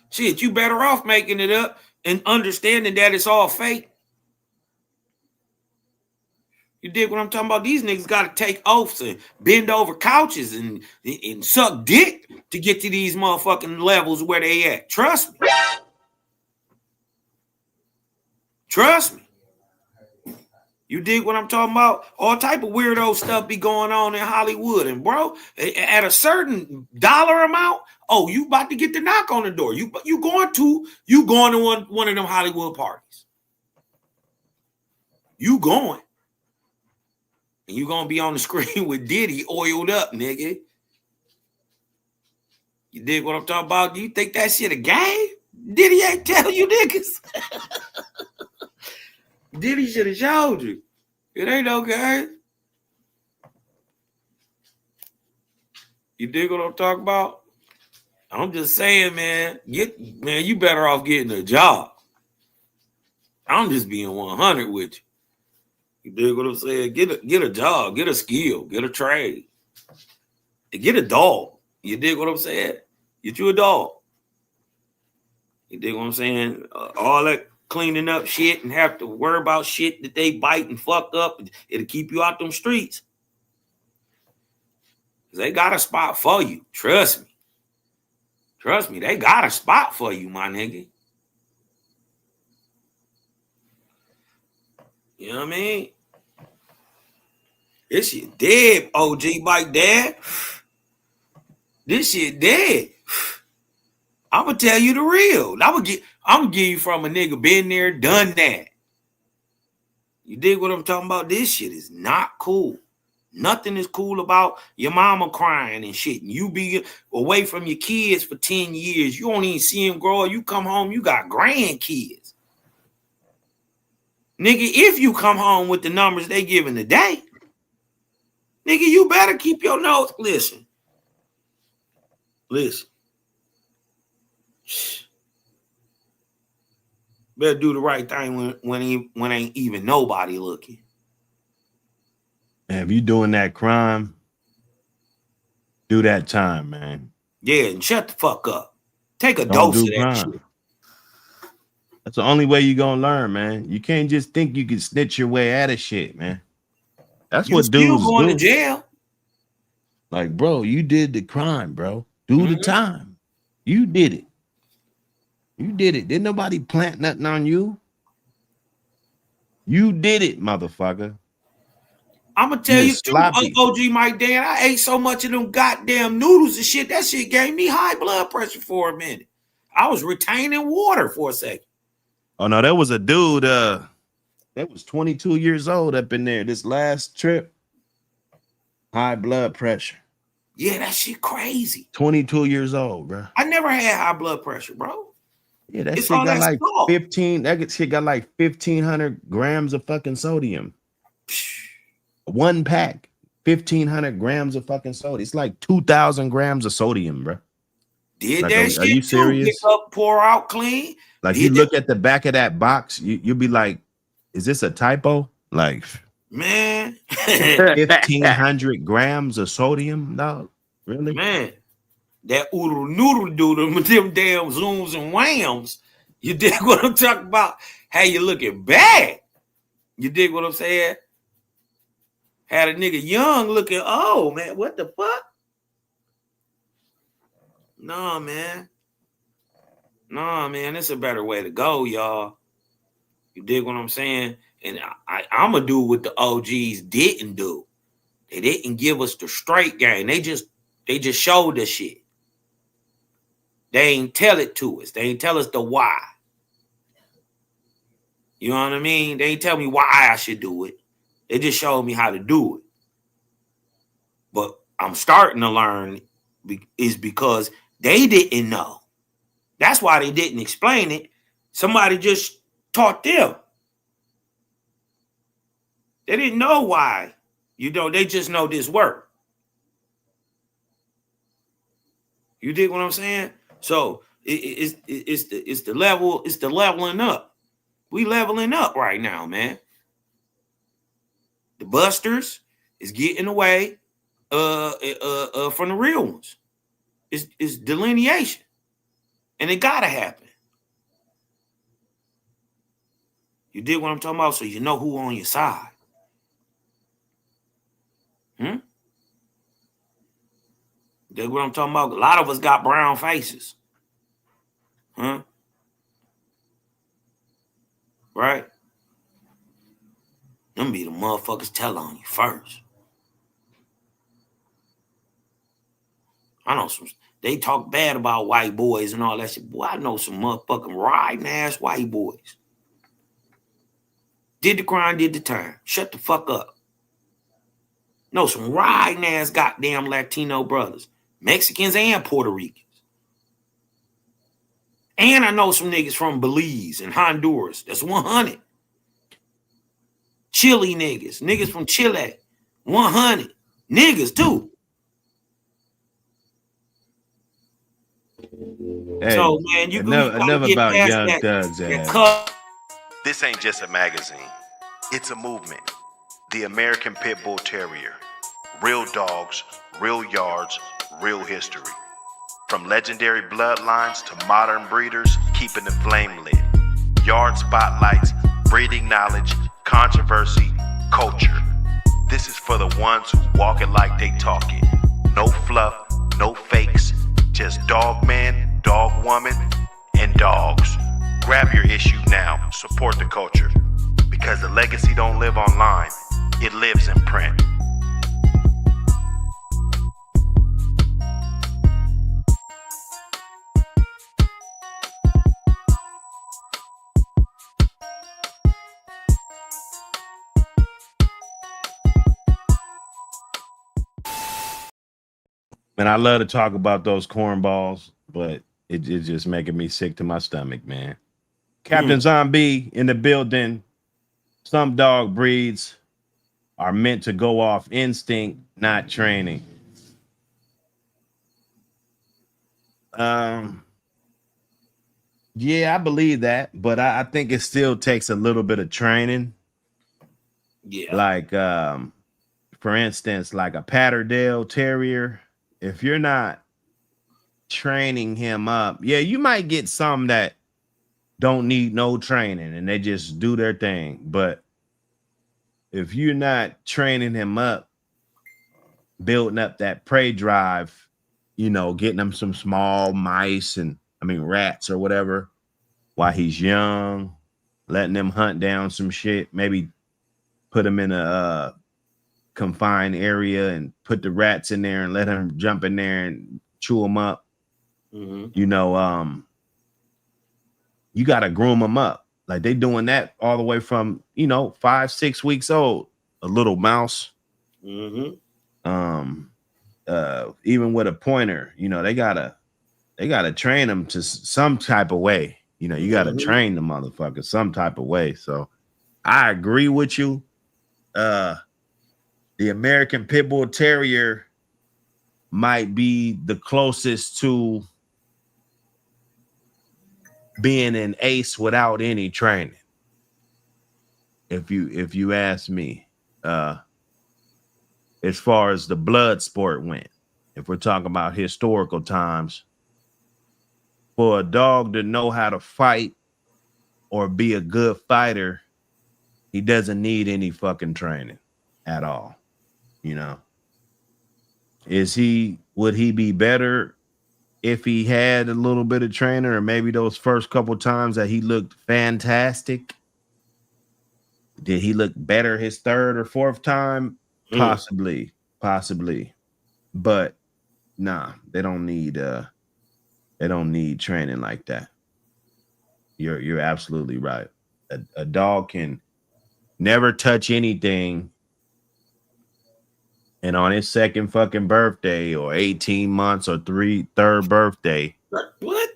Shit, you better off making it up and understanding that it's all fake. You dig what I'm talking about? These niggas got to take oaths and bend over couches and suck dick to get to these motherfucking levels where they at. Trust me. Trust me. You dig what I'm talking about? All type of weirdo stuff be going on in Hollywood. And bro, at a certain dollar amount, oh, you about to get the knock on the door. You going to one of them Hollywood parties. You going. And you gonna be on the screen with Diddy oiled up, nigga. You dig what I'm talking about? Do you think that shit a game? Diddy ain't tell you niggas. Diddy should have showed you. It ain't no game. You dig what I'm talking about? I'm just saying, man, you better off getting a job. I'm just being 100 with you. You dig what I'm saying? Get a job, get a skill, get a trade. And get a dog. You dig what I'm saying? Get you a dog. You dig what I'm saying? All that cleaning up shit and have to worry about shit that they bite and fuck up, it'll keep you out them streets. They got a spot for you. Trust me. Trust me, they got a spot for you, my nigga. You know what I mean? This shit dead, OG Mike Dad. This shit dead. I'm gonna tell you the real. I'm gonna give you from a nigga been there, done that. You dig what I'm talking about? This shit is not cool. Nothing is cool about your mama crying and shit. And you be away from your kids for 10 years. You don't even see them grow up. You come home, you got grandkids. Nigga, if you come home with the numbers they giving today, nigga, you better keep your nose. Listen. Better do the right thing when ain't even nobody looking. And if you doing that crime, do that time, man. Yeah, and shut the fuck up. Take a dose of that shit. That's the only way you're gonna learn, man. You can't just think you can snitch your way out of shit, man. That's what dudes do. Going to jail. Like, bro, you did the crime, bro. Do the time. You did it. You did it. Didn't nobody plant nothing on you. You did it, motherfucker. I'm gonna tell you too, OG Mike Dan. I ate so much of them goddamn noodles and shit. That shit gave me high blood pressure for a minute. I was retaining water for a second. Oh no, there was a dude that was 22 years old up in there this last trip. High blood pressure. Yeah, that shit crazy. 22 years old, bro. I never had high blood pressure, bro. Yeah, that shit got like 15. That shit got like 1,500 grams of fucking sodium. One pack, 1,500 grams of fucking sodium. It's like 2,000 grams of sodium, bro. Did like, that shit? Are you serious? Pick up, pour out, clean. Like you look at the back of that box, you'll be like, "Is this a typo?" Like, man, 1,500 grams of sodium, dog. Really, man. That oodle noodle doodle with them damn zooms and whams. You dig what I'm talking about? Hey, you looking bad. You dig what I'm saying? Had a nigga young looking, oh man, what the fuck? No, man. No, man, it's a better way to go, y'all. You dig what I'm saying? And I'm gonna do what the OGs didn't do. They didn't give us the straight game. They just showed us shit. They ain't tell it to us. They ain't tell us the why. You know what I mean? They ain't tell me why I should do it. They just showed me how to do it. But I'm starting to learn is because they didn't know. That's why they didn't explain it. Somebody just taught them. They didn't know why. You know, they just know this work. You dig what I'm saying? So it's the leveling up. We leveling up right now, man. The busters is getting away from the real ones. It's delineation. And it gotta happen. You dig what I'm talking about? So you know who on your side. Dig what I'm talking about? A lot of us got brown faces. Right? Them be the motherfuckers tell on you first. I know some, they talk bad about white boys and all that shit. Boy, I know some motherfucking riding ass white boys. Did the crime, did the time. Shut the fuck up. Know some riding ass goddamn Latino brothers. Mexicans and Puerto Ricans. And I know some niggas from Belize and Honduras. That's 100. Chile niggas. Niggas from Chile. 100. Niggas too. Hey, So man, you enough get about past Young that, Thug's that ass. cut. This ain't just a magazine. It's a movement. The American Pit Bull Terrier. Real dogs, real yards, real history. From legendary bloodlines to modern breeders, keeping the flame lit. Yard spotlights, breeding knowledge, controversy, culture. This is for the ones who walk it like they talk it. No fluff, no fakes, just dog man, dog woman, and dogs. Grab your issue now, support the culture. Because the legacy don't live online, it lives in print. Man, I love to talk about those cornballs, but it's just making me sick to my stomach, man. Captain Zombie in the building. Some dog breeds are meant to go off instinct, not training. Yeah, I believe that, but I think it still takes a little bit of training. Yeah. Like, for instance, like a Patterdale Terrier. If you're not training him up, yeah, you might get some that don't need no training and they just do their thing. But if you're not training him up, building up that prey drive, you know, getting him some small mice and rats or whatever while he's young, letting them hunt down some shit, maybe put him in a confined area and put the rats in there and let him jump in there and chew them up. You know, you got to groom them up. Like they doing that all the way from, 5-6 weeks old, a little mouse. Even with a pointer, they gotta train them to some type of way. You gotta train the motherfucker some type of way. So I agree with you. The American Pit Bull Terrier might be the closest to being an ace without any training. If you ask me, as far as the blood sport went, if we're talking about historical times, for a dog to know how to fight or be a good fighter, he doesn't need any fucking training at all. Would he be better if he had a little bit of training, or maybe those first couple times that he looked fantastic? Did he look better his third or fourth time? Possibly. But nah, they don't need training like that. You're absolutely right. A dog can never touch anything, and on his second fucking birthday or 18 months or third birthday, what?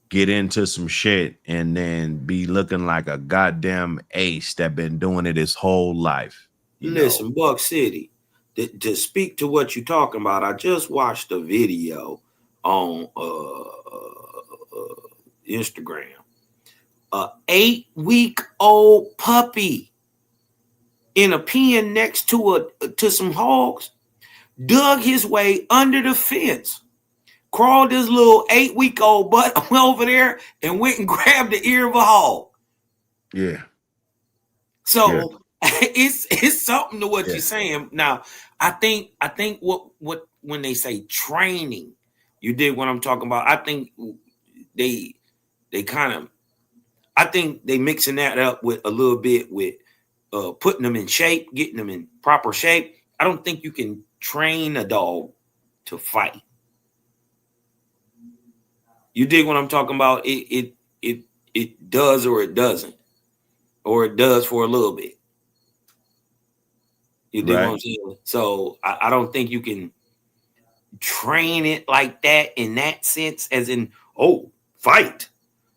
Get into some shit and then be looking like a goddamn ace that been doing it his whole life. Listen, Buck City, to speak to what you're talking about, I just watched a video on Instagram. A 8-week-old puppy in a pen next to some hogs, dug his way under the fence, crawled his little 8-week-old butt over there, and went and grabbed the ear of a hog. Yeah. So it's something to what you're saying. Now, I think what when they say training, you did what I'm talking about. I think they kind of, I think they mixing that up with a little bit with putting them in shape, getting them in proper shape. I don't think you can train a dog to fight. You dig what I'm talking about? It does or it doesn't, or it does for a little bit. You dig what I'm saying? So I don't think you can train it like that in that sense, as in, oh, fight.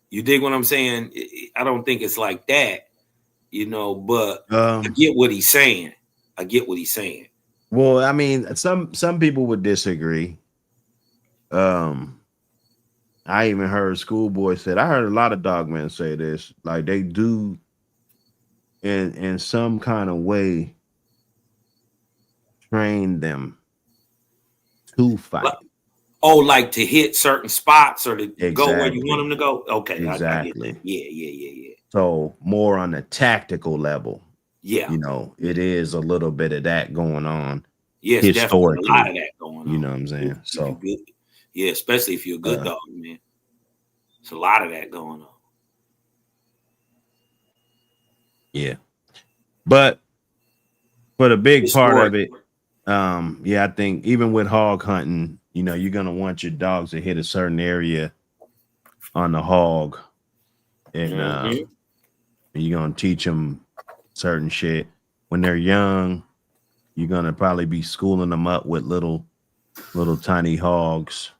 You dig what I'm saying? I don't think it's like that, you know, but I get what he's saying. I get what he's saying. Well, I mean, some people would disagree. I even heard Schoolboy said, I heard a lot of dogmen say this, like they do in some kind of way train them to fight. Like to hit certain spots or to go where you want them to go. Okay, exactly. I get yeah. So more on the tactical level. Yeah, you know, it is a little bit of that going on. Yes, historically, definitely a lot of that going on. You know what I'm saying? So yeah, especially if you're a good dog, man. It's a lot of that going on. Yeah, but for the big part of it, I think even with hog hunting, you know, you're gonna want your dogs to hit a certain area on the hog, and you're gonna teach them certain shit when they're young. You're gonna probably be schooling them up with little tiny hogs,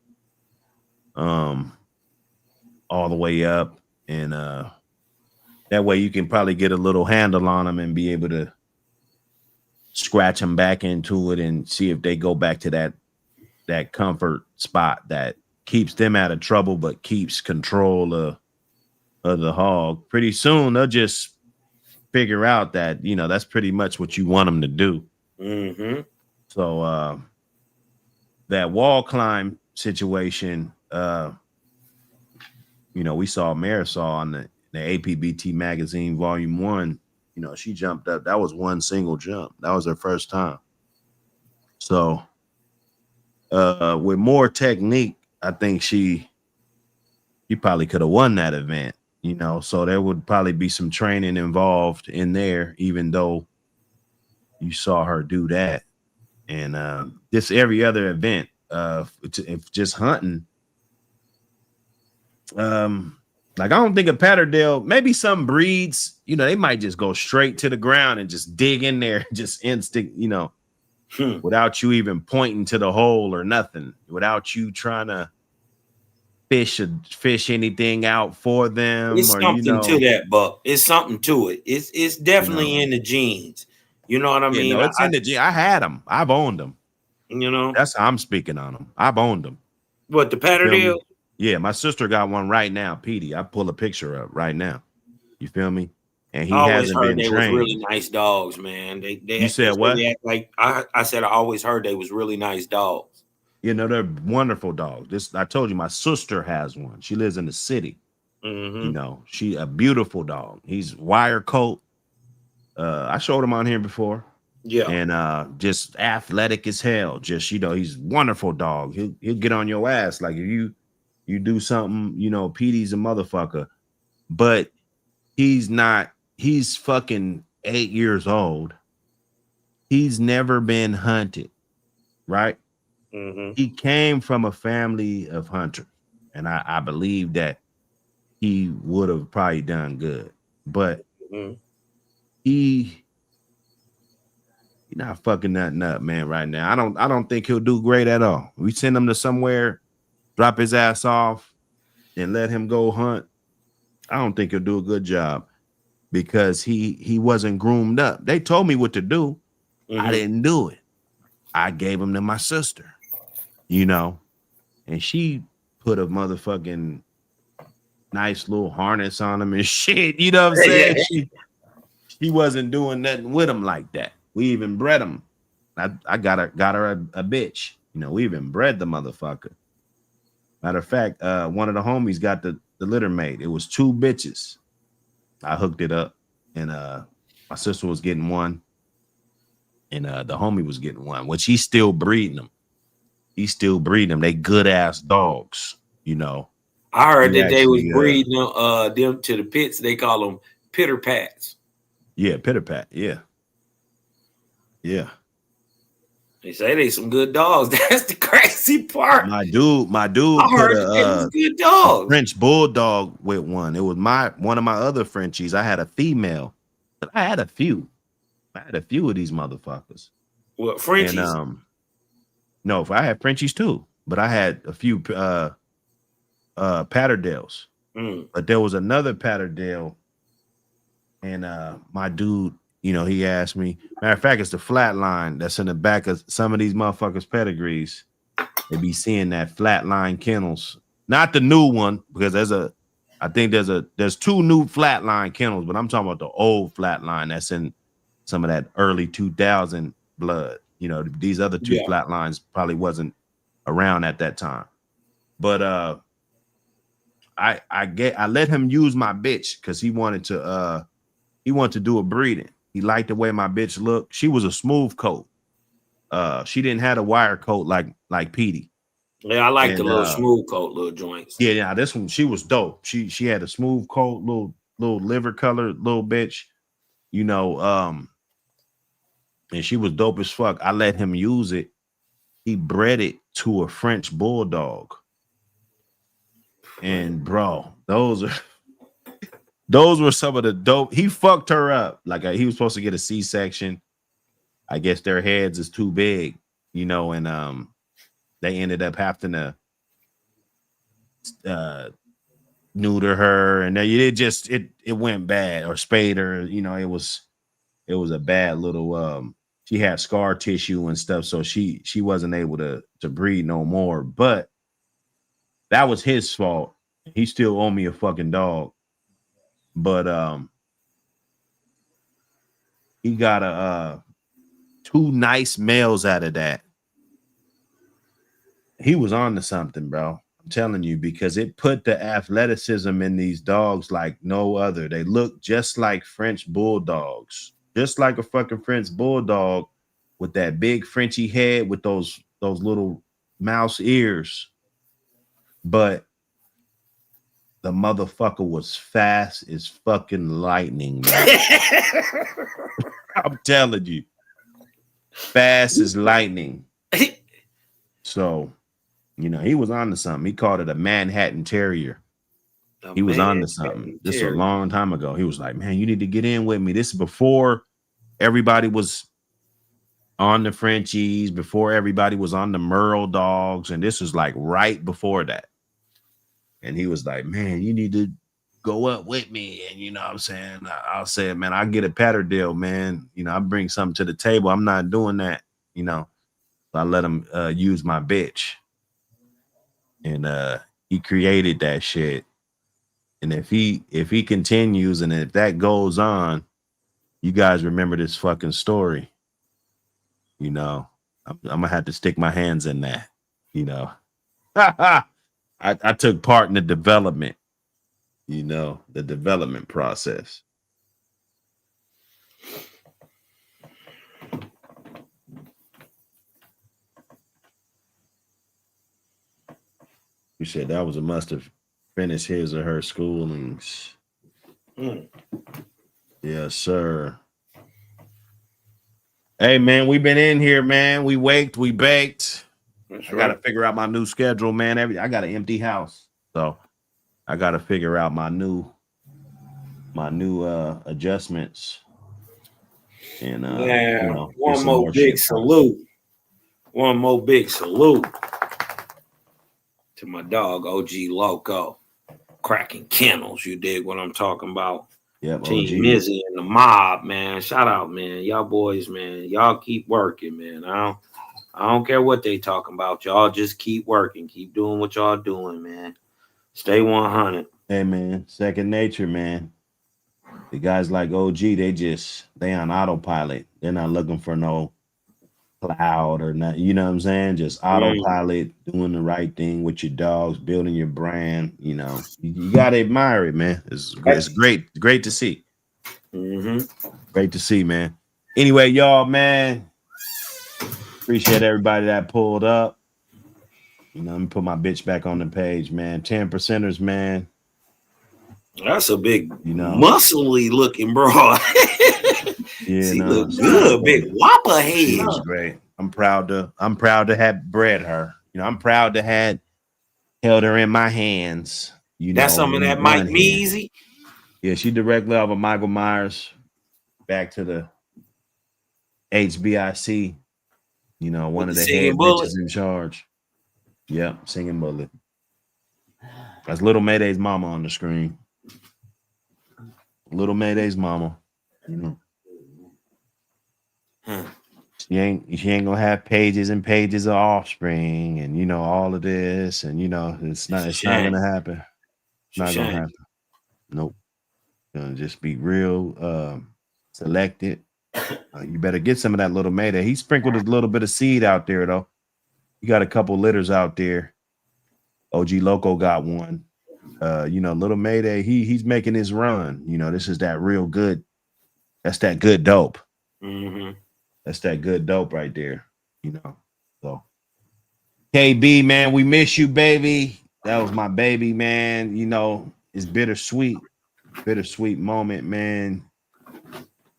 all the way up, and that way you can probably get a little handle on them and be able to scratch them back into it and see if they go back to that comfort spot that keeps them out of trouble but keeps control of the hog. Pretty soon they'll just figure out that, you know, that's pretty much what you want them to do. So that wall climb situation, you know, we saw Marisol on the APBT Magazine Volume 1. You know, she jumped up. That was one single jump. That was her first time. So with more technique, I think she probably could have won that event, you know. So there would probably be some training involved in there, even though you saw her do that. And just every other event, if just hunting, like I don't think a Patterdale, maybe some breeds, you know, they might just go straight to the ground and just dig in there, just instinct, you know, without you even pointing to the hole or nothing, without you trying to fish anything out for them. It's or, something you know, to that, Buck. It's something to it. It's definitely in the genes. You know what I mean? No, it's in the gene. I had them. I've owned them. You know, that's how I'm speaking on them. I've owned them. What, the Patterdale? Yeah, my sister got one right now, Petey. I pull a picture up right now. You feel me? And he hasn't been trained. They was really nice dogs, man. You said what? Like I said, I always heard they was really nice dogs. You know, they're wonderful dogs. I told you, my sister has one. She lives in the city. You know, she a beautiful dog. He's wire coat. I showed him on here before. Yeah. And just athletic as hell. Just, you know, he's a wonderful dog. He'll get on your ass. Like if you do something, you know, Petey's a motherfucker. But he's not, he's fucking 8 years old. He's never been hunted, right? He came from a family of hunters. And I believe that he would have probably done good. But he's not fucking nothing up, man, right now. I don't think he'll do great at all. We send him to somewhere, drop his ass off, and let him go hunt. I don't think he'll do a good job because he wasn't groomed up. They told me what to do. I didn't do it. I gave him to my sister, you know, and she put a motherfucking nice little harness on him and shit. You know what I'm saying? he wasn't doing nothing with him like that. We even bred him. I got her a bitch. You know, we even bred the motherfucker. Matter of fact, one of the homies got the litter mate. It was 2 bitches. I hooked it up, and my sister was getting one, and the homie was getting one, which he's still breeding them. He's still breeding them. They good ass dogs, you know. I heard He that they was actually, breeding them to the pits. They call them pitter pats. Yeah, pitter pat. Yeah. Yeah. They say they some good dogs. That's the crazy part. My dude I put heard that they was good dogs. French bulldog with one. It was one of my other Frenchies. I had a female, but I had a few. I had a few of these motherfuckers. What, Frenchies? And no, I had Frenchies too, but I had a few Patterdales. But there was another Patterdale, and my dude, you know, he asked me. Matter of fact, it's the Flatline that's in the back of some of these motherfuckers' pedigrees. They be seeing that Flatline kennels, not the new one, because there's 2 new Flatline kennels, but I'm talking about the old Flatline that's in some of that early 2000 blood. You know, these other 2 Flatlines probably wasn't around at that time. But I let him use my bitch because he wanted to do a breeding. He liked the way my bitch looked. She was a smooth coat. She didn't have a wire coat like Petey. Yeah, I like the little smooth coat, little joints. Yeah, this one, she was dope. She had a smooth coat, little liver color, little bitch, you know, and she was dope as fuck. I let him use it. He bred it to a French bulldog. And bro, those were some of the dope. He fucked her up. Like he was supposed to get a C-section. I guess their heads is too big, you know, and they ended up having to neuter her, and it went bad, or spayed her. You know, it was a bad little. She had scar tissue and stuff, so she wasn't able to breed no more. But that was his fault. He still owed me a fucking dog. But he got 2 nice males out of that. He was on to something, bro. I'm telling you, because it put the athleticism in these dogs like no other. They look just like French bulldogs, just like a fucking French bulldog with that big Frenchy head with those little mouse ears. But the motherfucker was fast as fucking lightning, bro. I'm telling you, fast as lightning. So, you know, he was on to something. He called it a Manhattan Terrier. He was on to something. This is a long time ago. He was like, man, you need to get in with me. This is before everybody was on the Frenchies, before everybody was on the Merle dogs. And this was like right before that. And he was like, man, you need to go up with me. And you know what I'm saying? I'll say, man, I'll get a Patterdale, man. You know, I bring something to the table. I'm not doing that, you know. So I let him use my bitch. And he created that shit. And if he continues, and if that goes on, you guys remember this fucking story. You know, I'm gonna have to stick my hands in that. You know, I took part in the development. You know, the development process. You said that was a must have finished his or her schoolings. Yes, sir. Hey, man, we've been in here, man. We waked, we baked. I got to figure out my new schedule, man. I got an empty house, so I got to figure out my new adjustments. And yeah, you know, one more big salute. One more big salute to my dog, OG Loco, cracking kennels. You dig what I'm talking about? Yep, Team Mizzy and the mob, man. Shout out, man. Y'all boys, man. Y'all keep working, man. I don't care what they talking about. Y'all just keep working. Keep doing what y'all doing, man. Stay 100. Hey, man. Second nature, man. The guys like OG, they on autopilot. They're not looking for no cloud or not. You know what I'm saying? Just autopilot, doing the right thing with your dogs, building your brand. You know, you gotta admire it, man. It's great to see. Great to see, man. Anyway, y'all, man. Appreciate everybody that pulled up. You know, let me put my bitch back on the page, man. 10%ers, man. That's a big, you know, muscly looking broad. Yeah, she no, look good, big whopper head. She was great. I'm proud to have bred her. You know, I'm proud to have held her in my hands. You know, that's some of that Mike Measy. Yeah, she directly off of Michael Myers back to the HBIC. You know, one of the head bitches in charge. Yep, singing bullet. That's Little Mayday's mama on the screen. Little Mayday's mama. You know. She ain't gonna have pages and pages of offspring and you know all of this and you know it's not gonna happen. It's not gonna happen. Nope. Gonna just be real selected. You better get some of that Little Mayday. He sprinkled a little bit of seed out there though. You got a couple litters out there. OG Loco got one. You know, Little Mayday, he's making his run. You know, this is that real good. That's that good dope. That's that good dope right there. You know. So KB, man, we miss you, baby. That was my baby, man. You know, it's bittersweet moment, man.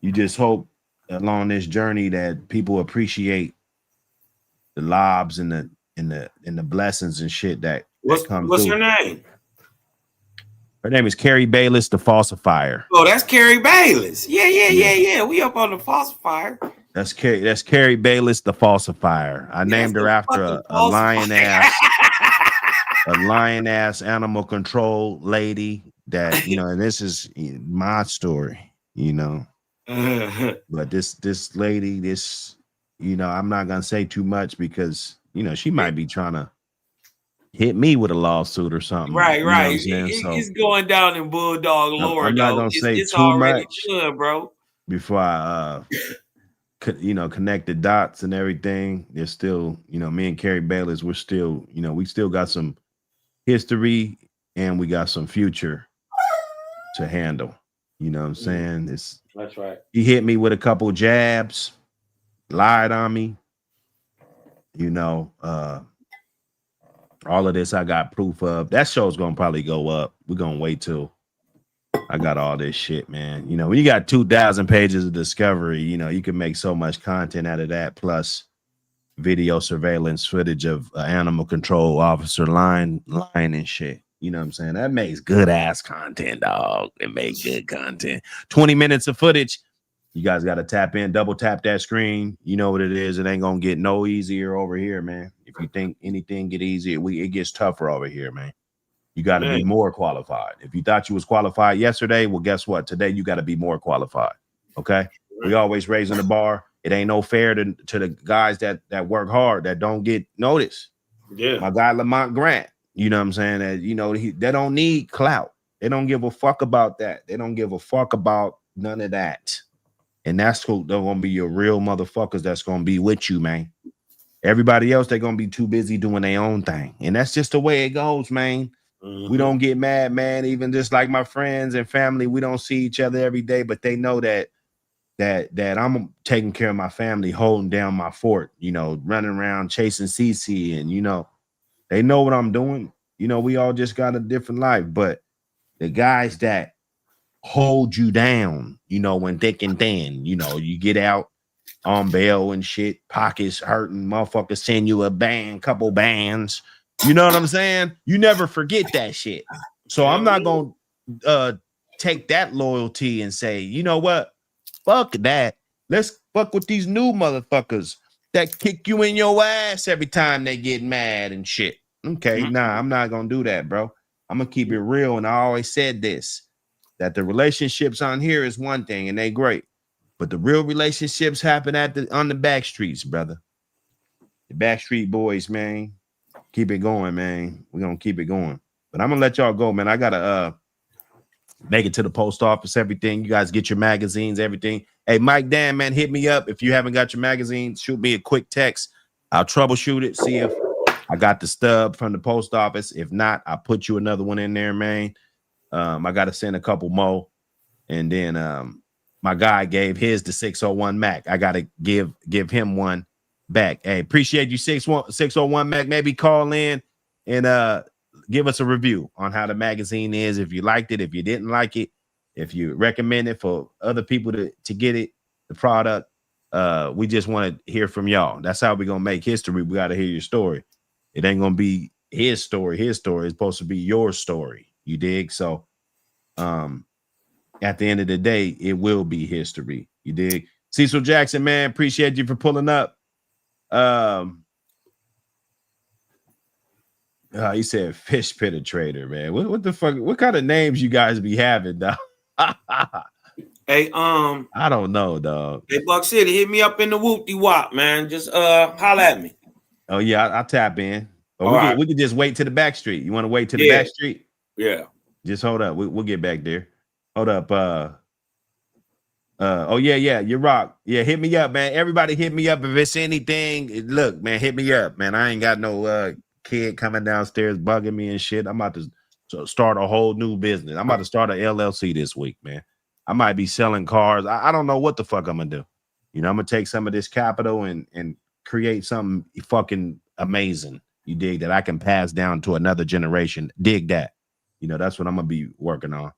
You just hope along this journey that people appreciate the lobs and the blessings and shit that come what's through. her name? Her name is Carrie Bayless, the falsifier. Oh, that's Carrie Bayless. Yeah. We up on the falsifier. That's Carrie Bayless, the falsifier. I named her after a lion ass animal control lady that, you know, and this is my story, you know. But this lady, you know, I'm not gonna say too much because, you know, she might be trying to hit me with a lawsuit or something. Right. You know It's going down in Bulldog lore. I'm not gonna say it's too already much, good, bro. Before I you know, connect the dots and everything. There's still, you know, me and Carrie Bayless, we're still, you know, we still got some history and we got some future to handle. You know what I'm saying? That's right. He hit me with a couple jabs, lied on me. You know, all of this I got proof of. That show's gonna probably go up. We're gonna wait till I got all this shit, man. You know, when you got 2,000 pages of discovery, you know, you can make so much content out of that, plus video surveillance footage of animal control officer lying and shit. You know what I'm saying? That makes good ass content, dog. It makes good content. 20 minutes of footage. You guys got to tap in, double tap that screen. You know what it is. It ain't gonna get no easier over here, man. If you think anything get easier, it gets tougher over here, man. You got to be more qualified. If you thought you was qualified yesterday, well, guess what? Today you got to be more qualified. Okay. We always raising the bar. It ain't no fair to the guys that work hard that don't get noticed. Yeah. My guy Lamont Grant, you know what I'm saying? That, you know, they don't need clout. They don't give a fuck about that. They don't give a fuck about none of that. And that's who they're gonna be your real motherfuckers that's gonna be with you, man. Everybody else, they're gonna be too busy doing their own thing. And that's just the way it goes, man. We don't get mad, man. Even just like my friends and family, we don't see each other every day, but they know that I'm taking care of my family, holding down my fort, you know, running around chasing CC, and you know, they know what I'm doing. You know, we all just got a different life, but the guys that hold you down, you know, when thick and thin, you know, you get out on bail and shit, pockets hurting, motherfuckers send you a couple bands. You know what I'm saying? You never forget that shit. So I'm not gonna take that loyalty and say, you know what? Fuck that. Let's fuck with these new motherfuckers that kick you in your ass every time they get mad and shit. Okay, nah, I'm not gonna do that, bro. I'm gonna keep it real. And I always said this, that the relationships on here is one thing and they great, but the real relationships happen on the back streets, brother. The backstreet boys, man. Keep it going, man. We're gonna keep it going. But I'm gonna let y'all go, man. I gotta Make it to the post office, everything. You guys get your magazines, everything. Hey, Mike Dan, man, hit me up. If you haven't got your magazine, shoot me a quick text. I'll troubleshoot it, see if I got the stub from the post office. If not, I'll put you another one in there, man. I got to send a couple more. And then my guy gave his the 601 Mac. I got to give him one back. Hey, appreciate you, 601 Mac. Maybe call in and give us a review on how the magazine is. If you liked it, if you didn't like it, if you recommend it for other people to get it, the product. We just want to hear from y'all. That's how we're going to make history. We got to hear your story. It ain't going to be his story. His story is supposed to be your story. You dig? So at the end of the day, it will be history. You dig? Cecil Jackson, man, appreciate you for pulling up. He said fish penetrator, man. What the fuck? What kind of names you guys be having, dog? Hey, I don't know, dog. Hey, Buck City, hit me up in the whoop-de-wop, man. Just holla at me. Oh yeah, I'll tap in. Or we could just wait to the back street. You want to wait to the back street? Yeah. Just hold up. We'll get back there. Hold up. Oh yeah, you rock. Yeah, hit me up, man. Everybody hit me up if it's anything. Look, man, hit me up, man. I ain't got no kid coming downstairs bugging me and shit. I'm about to start a whole new business. I'm about to start an LLC this week, man. I might be selling cars. I don't know what the fuck I'm gonna do. You know, I'm gonna take some of this capital and create something fucking amazing. You dig? That I can pass down to another generation. Dig that. You know, that's what I'm gonna be working on.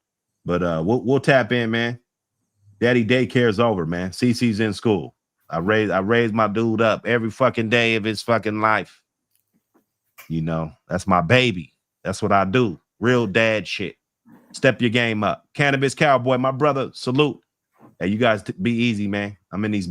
But we'll tap in, man. Daddy daycare is over, man. CC's in school. I raised my dude up every fucking day of his fucking life. You know, that's my baby. That's what I do. Real dad shit. Step your game up. Cannabis Cowboy, my brother, salute. Hey, you guys be easy, man. I'm in these